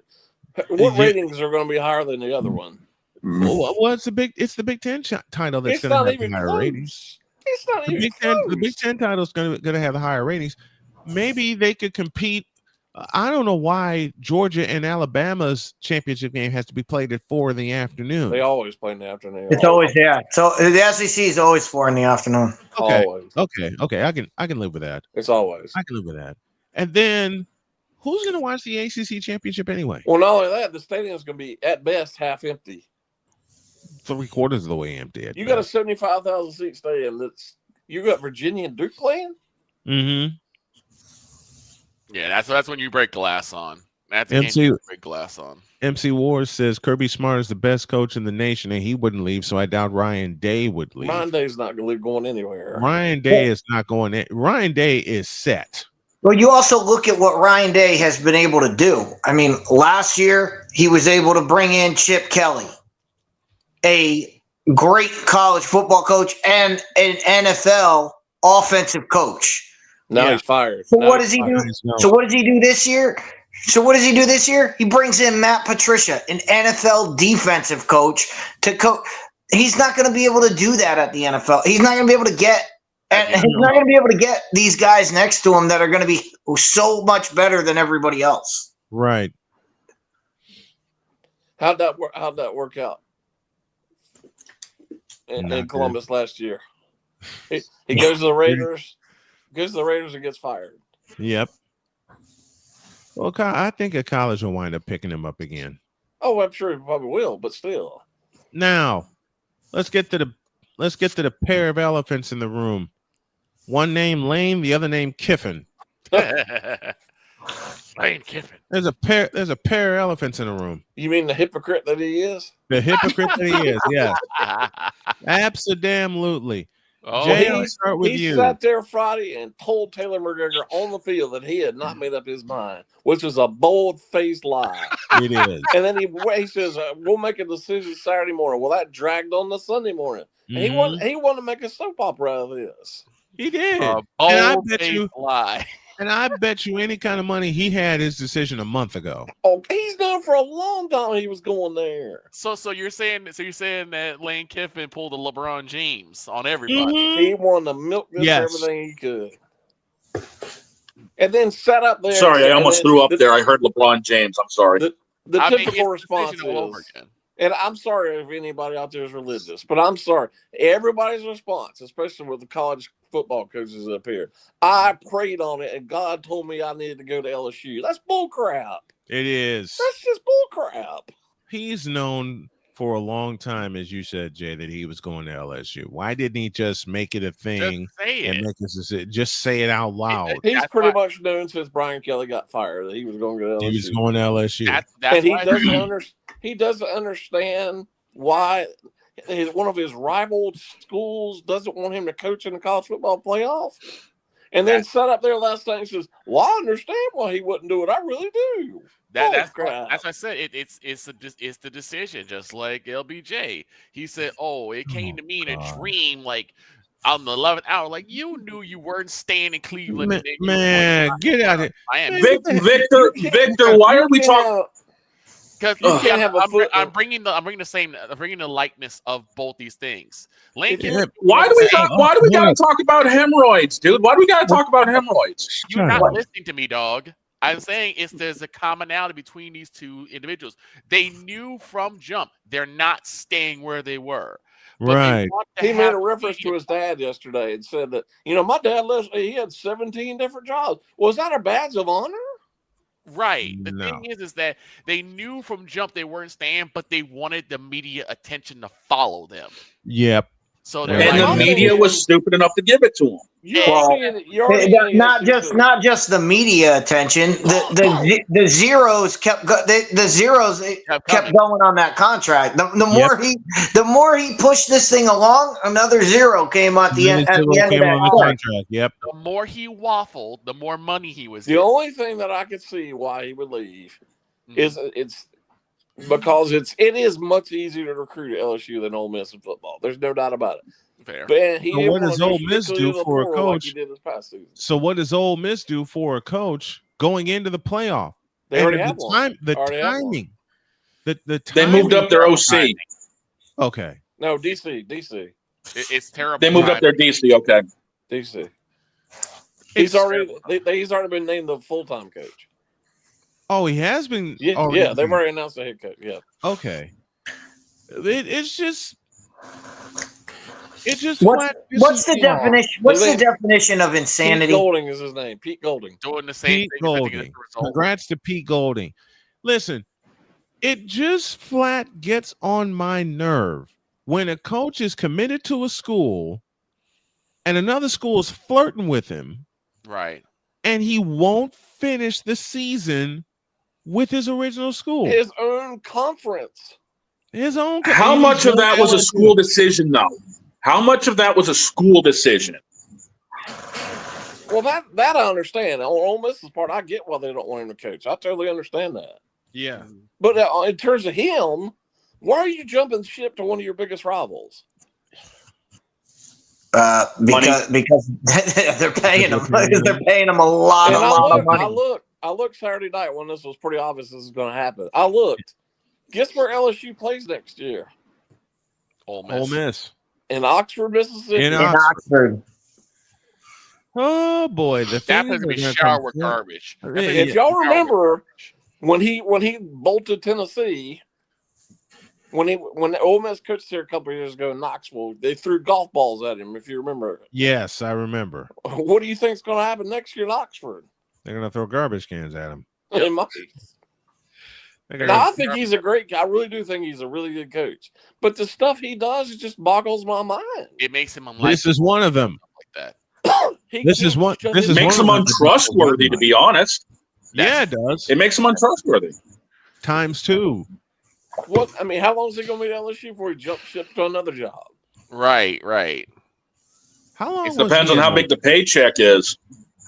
What ratings are going to be higher than the other one? Well, it's the Big Ten title that's going to have higher ratings. It's not even close. The Big Ten title is going to have higher ratings. Maybe they could compete I don't know why Georgia and Alabama's championship game has to be played at 4 in the afternoon. They always play in the afternoon. It's always So the SEC is always 4 in the afternoon. Okay. Always. Okay. I can live with that. It's always. I can live with that. And then who's going to watch the ACC championship anyway? Well, not only that, the stadium's going to be at best half empty. 3/4 of the way empty. You got a 75,000 seat stadium. You got Virginia and Duke playing. Mm-hmm. Yeah, that's when you break glass on. That's the MC game you break glass on. MC Ward says Kirby Smart is the best coach in the nation, and he wouldn't leave. So I doubt Ryan Day would leave. Ryan Day's not going anywhere. Ryan Day is not going in. Ryan Day is set. Well, you also look at what Ryan Day has been able to do. I mean, last year he was able to bring in Chip Kelly, a great college football coach and an NFL offensive coach. Now he's fired. So what does he do? So what does he do this year? He brings in Matt Patricia, an NFL defensive coach, to coach. He's not going to be able to do that at the NFL. He's not going to be able to get. And he's not going to be able to get these guys next to him that are going to be so much better than everybody else. Right. How'd that work out in Columbus last year? He goes to the Raiders. Goes to the Raiders and gets fired. Yep. Well, I think a college will wind up picking him up again. Oh, I'm sure he probably will, but still. Now, let's get to the pair of elephants in the room. One named Lane, the other named Kiffin. Lane Kiffin. There's a pair of elephants in the room. You mean the hypocrite that he is? The hypocrite that he is, yes. Absolutely. Oh, Jay, I'll start with you. He sat there Friday and told Taylor McGregor on the field that he had not made up his mind, which was a bold-faced lie. It is. And then he says, we'll make a decision Saturday morning. Well, that dragged on the Sunday morning. And he wanted to make a soap opera out of this. He did. And I bet you lie. And I bet you any kind of money he had his decision a month ago. Oh, he's done for a long time. He was going there. So you're saying that Lane Kiffin pulled a LeBron James on everybody. Mm-hmm. He wanted to milk this everything he could. And then sat up there. Sorry, I almost threw up there. I heard LeBron James. I'm sorry. The typical response is, and I'm sorry if anybody out there is religious, but I'm sorry. Everybody's response, especially with the college football coaches up here, I prayed on it, and God told me I needed to go to LSU. That's bull crap. It is. That's just bull crap. He's known for a long time, as you said, Jay, that he was going to LSU. Why didn't he just make it a thing just say it out loud? He's pretty much known since Brian Kelly got fired that he was going to go to LSU. He was going to LSU. And he doesn't understand why one of his rival schools doesn't want him to coach in the college football playoff. And then sat up there last night and says, well, I understand why he wouldn't do it. I really do. That's what I said. It's the decision, just like LBJ. He said, it came to me in a dream, like on the 11th hour. Like, you knew you weren't staying in Cleveland. Man, get out of here. Victor, why are we talking? Because I'm bringing the likeness of both these things. Why do we got to talk about hemorrhoids, dude? Why do we got to talk about hemorrhoids? You're not listening to me, dog. I'm saying there's a commonality between these two individuals. They knew from jump they're not staying where they were. Right. He made a reference to his dad yesterday and said that, my dad he had 17 different jobs. Was that a badge of honor? Right. The thing is that they knew from jump they weren't staying, but they wanted the media attention to follow them. Yep. So the media was stupid enough to give it to them. Not just the media attention. The zeros kept going on that contract. The more he pushed this thing along, another zero came at the end. At the end of that contract. Yep. The more he waffled, the more money he was. The only thing that I could see why he would leave is it's because it is much easier to recruit at LSU than Ole Miss in football. There's no doubt about it. Fair. But so what does Ole Miss do for a coach? So what does Ole Miss do for a coach going into the playoff? They already have one. The timing. The timing. They moved up their OC. Okay. No, DC. It's terrible. They moved up their DC. Okay. DC. He's already been named the full-time coach. Oh, he has been. Yeah, they've already announced the head coach. Yeah. Okay. It's just. What's the definition? What's the definition of insanity? Pete Golding is his name. Pete Golding. Doing the same Pete thing. Golding. Congrats to Pete Golding. Listen, it just flat gets on my nerve when a coach is committed to a school and another school is flirting with him. Right. And he won't finish the season with his original school. His own conference. His own. How much of that was a school decision, though? How much of that was a school decision? Well, that I understand. On Ole Miss's part, I get why they don't want him to coach. I totally understand that. Yeah. But in terms of him, why are you jumping ship to one of your biggest rivals? Because they're paying him. Because they're paying him a lot of money. I looked Saturday night when this was pretty obvious this is going to happen. I looked. Guess where LSU plays next year? Ole Miss. In Oxford, Mississippi. In Oxford. Oh boy, that place will be shower garbage. If y'all remember when he bolted Tennessee, when Ole Miss coached here a couple of years ago in Knoxville, they threw golf balls at him. If you remember. Yes, I remember. What do you think is going to happen next year in Oxford? They're going to throw garbage cans at him. They might. I think he's a great guy. I really do think he's a really good coach. But the stuff he does, it just boggles my mind. It makes him unlikely. This is one of them. Like that. This is makes him untrustworthy, to be honest. Yeah, it does. It makes him untrustworthy. Times 2. What? I mean, how long is he going to be at LSU before he jumps ship to another job? Right. How long? It depends on how big the paycheck is.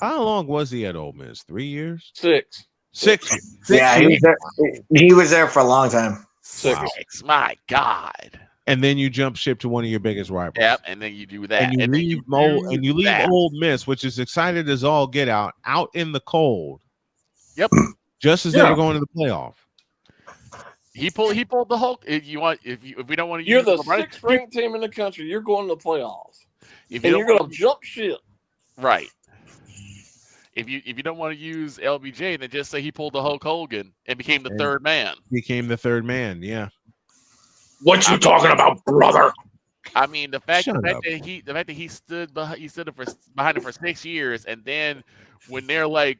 How long was he at Ole Miss? 3 years? 6. 6 years. Yeah, he was there for a long time. 6. My God. And then you jump ship to one of your biggest rivals. Yep, and then you do that. And you leave Ole Miss, which is excited as all get out in the cold. Yep. Just as they were going to the playoff. He pulled the Hulk. If we don't want to, you're the 6th ranked team in the country. You're going to the playoffs, and you're going to jump ship. Right. If you don't want to use LBJ, then just say he pulled the Hulk Hogan and became the third man. Became the third man. Yeah. What you talking about, brother? I mean, the fact that he stood behind it for 6 years, and then when they're like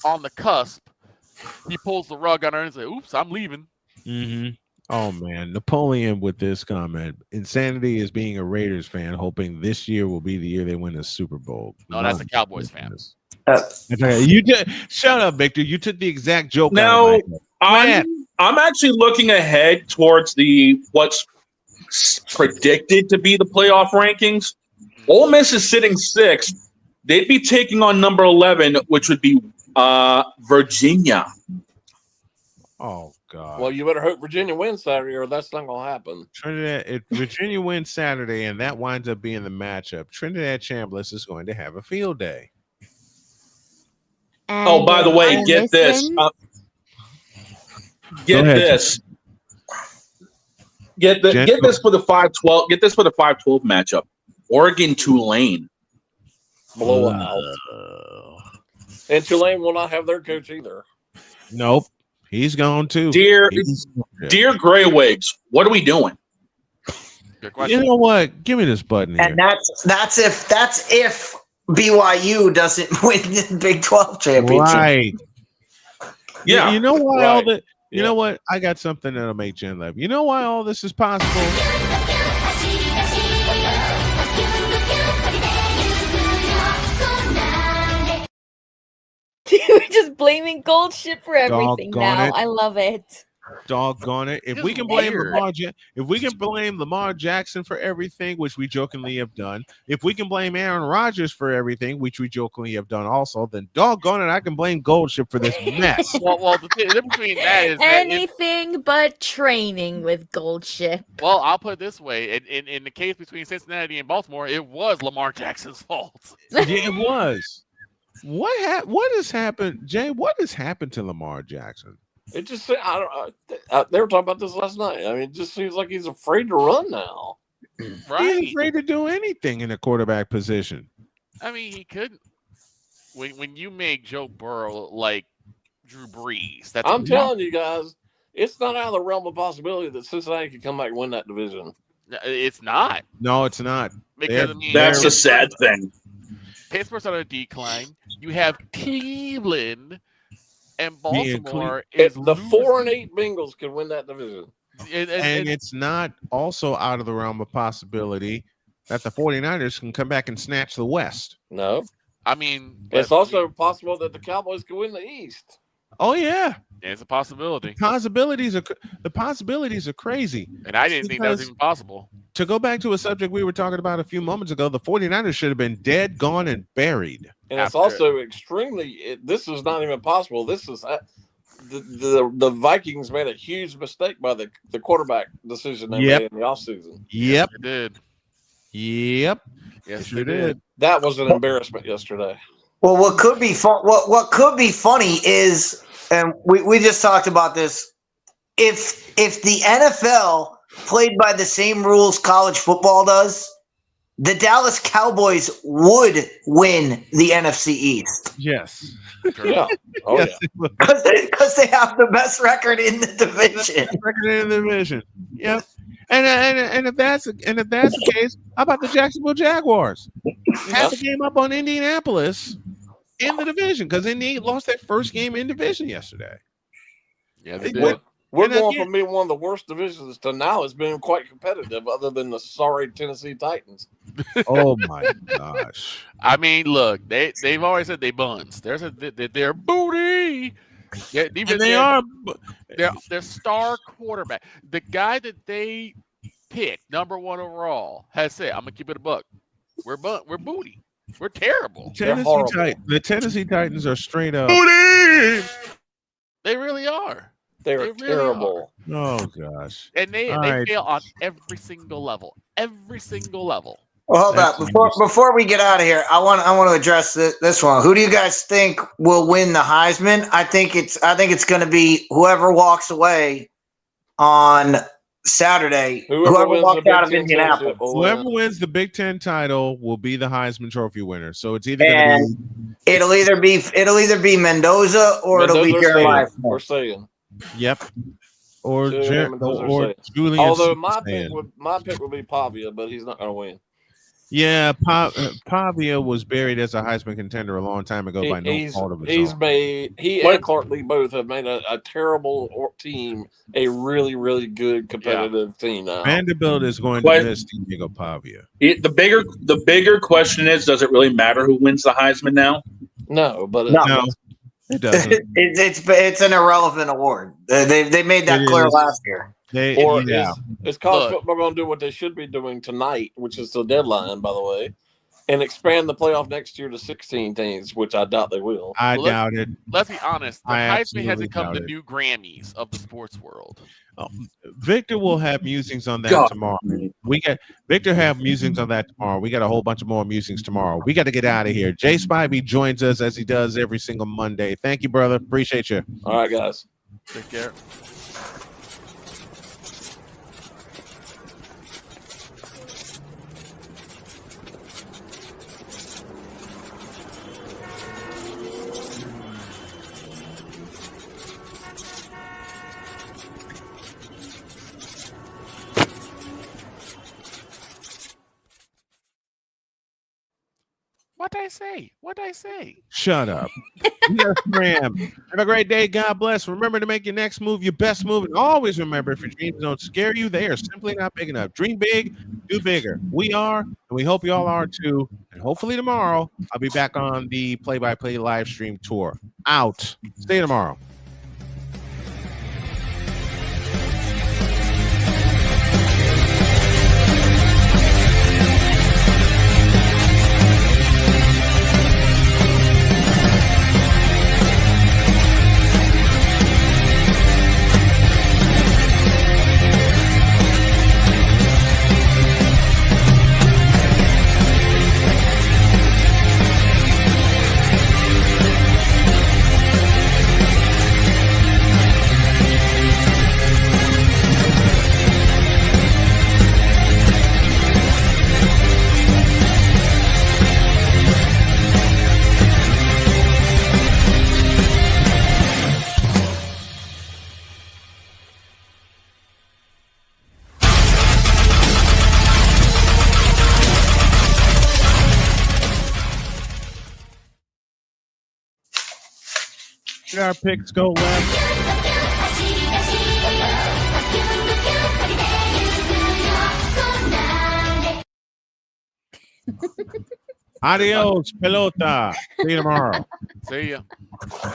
on the cusp, he pulls the rug on her and says, "Oops, I'm leaving." Mm-hmm. Oh man, Napoleon with this comment: insanity is being a Raiders fan, hoping this year will be the year they win the Super Bowl. No, that's a Cowboys fan. You did. Shut up, Victor. You took the exact joke. No, I'm actually looking ahead towards what's predicted to be the playoff rankings. Ole Miss is sitting 6th. They'd be taking on number 11, which would be Virginia. Oh God. Well, you better hope Virginia wins Saturday, or that's not going to happen. Trinidad, if Virginia wins Saturday, and that winds up being the matchup, Trinidad Chambliss is going to have a field day. And by the way, get this. Get this. Get this for the 5-12. Get this for the 5-12 matchup. Oregon Tulane. Blowout. And Tulane will not have their coach either. Nope. He's gone too. Dear Greywigs, what are we doing? You know what? Give me this button here. And that's if BYU doesn't win the Big 12 championship. Right. Yeah. You know why all that? You know what? I got something that'll make Jen laugh. You know why all this is possible? We're just blaming Gold Ship for everything now. It. I love it. Doggone it! If we can blame Lamar Jackson for everything, which we jokingly have done, if we can blame Aaron Rodgers for everything, which we jokingly have done also, then doggone it, I can blame Gold Ship for this mess. well, the difference between that is anything but training with Gold Ship. Well, I'll put it this way: in the case between Cincinnati and Baltimore, it was Lamar Jackson's fault. Yeah, it was. What has happened, Jay? What has happened to Lamar Jackson? It just they were talking about this last night. I mean, it just seems like he's afraid to run now. Right, he's afraid to do anything in a quarterback position. I mean, he couldn't. When you make Joe Burrow like Drew Brees. I'm telling you guys, it's not out of the realm of possibility that Cincinnati could come back and win that division. It's not. No, it's not. Because that's a sad thing. Pittsburgh's on a decline. You have Cleveland and Baltimore. The 4-8 Bengals could win that division. And it's not also out of the realm of possibility that the 49ers can come back and snatch the West. No. I mean, it's also possible that the Cowboys could win the East. Oh yeah, it's a possibility. The possibilities are crazy, and I didn't think that was even possible. To go back to a subject we were talking about a few moments ago, the 49ers should have been dead, gone, and buried. And it's also extremely. This is not even possible. This is the Vikings made a huge mistake by the quarterback decision they made in the offseason. Yep, they did. Yep. Yes, they did. That was an embarrassment yesterday. Well, what could be what could be funny is, and we just talked about this. If the NFL played by the same rules college football does, the Dallas Cowboys would win the NFC East. Yes. Yeah. Oh yes, yeah. Because they have the best record in the division. Yep. And if that's the case, how about the Jacksonville Jaguars? Have the game up on Indianapolis in the division because Indy lost their first game in division yesterday. Yeah, they did. We're going from being one of the worst divisions to now it's been quite competitive, other than the sorry Tennessee Titans. Oh my gosh! I mean, look, they've always said they buns. They're booty. Yeah, even they are. Their star quarterback, the guy that they picked number 1 overall, has said, "I'm gonna keep it a buck. We're booty. We're terrible. The Tennessee Titans are straight up booty. They really are. They're really terrible. Are. Oh gosh! And they fail on every single level. Every single level. Well, hold up. Before we get out of here, I want to address this one. Who do you guys think will win the Heisman? I think it's going to be whoever walks away on Saturday. Whoever walks out of Indianapolis. Whoever wins the Big Ten title will be the Heisman Trophy winner. So it's either going to be it'll either be Mendoza or it'll be Jeremiah. We're saying. Yep. Or Julian. Although my pick would be Pavia, but he's not going to win. Yeah, Pavia was buried as a Heisman contender a long time ago by no fault of his own. He and Clark Lee both have made a terrible team a really, really good competitive team now. Vanderbilt is going to miss Diego Pavia. The bigger question is, does it really matter who wins the Heisman now? No, but no. It doesn't. It's an irrelevant award. They made that clear last year. Is college football going to do what they should be doing tonight, which is the deadline, by the way, and expand the playoff next year to 16 teams, which I doubt they will. I doubt it. Let's be honest. The Heisman hasn't come the new Grammys of the sports world. Victor will have musings on that tomorrow. Victor have musings on that tomorrow. We got a whole bunch of more musings tomorrow. We got to get out of here. Jay Spivey joins us as he does every single Monday. Thank you, brother. Appreciate you. All right, guys. Take care. What'd I say? Shut up. Yes, ma'am. Have a great day. God bless. Remember to make your next move your best move. And always remember, if your dreams don't scare you, they are simply not big enough. Dream big, do bigger. We are, and we hope you all are too. And hopefully tomorrow, I'll be back on the play-by-play live stream tour. Out. See you tomorrow. Our picks go left. Adios, pelota. See you tomorrow. See ya.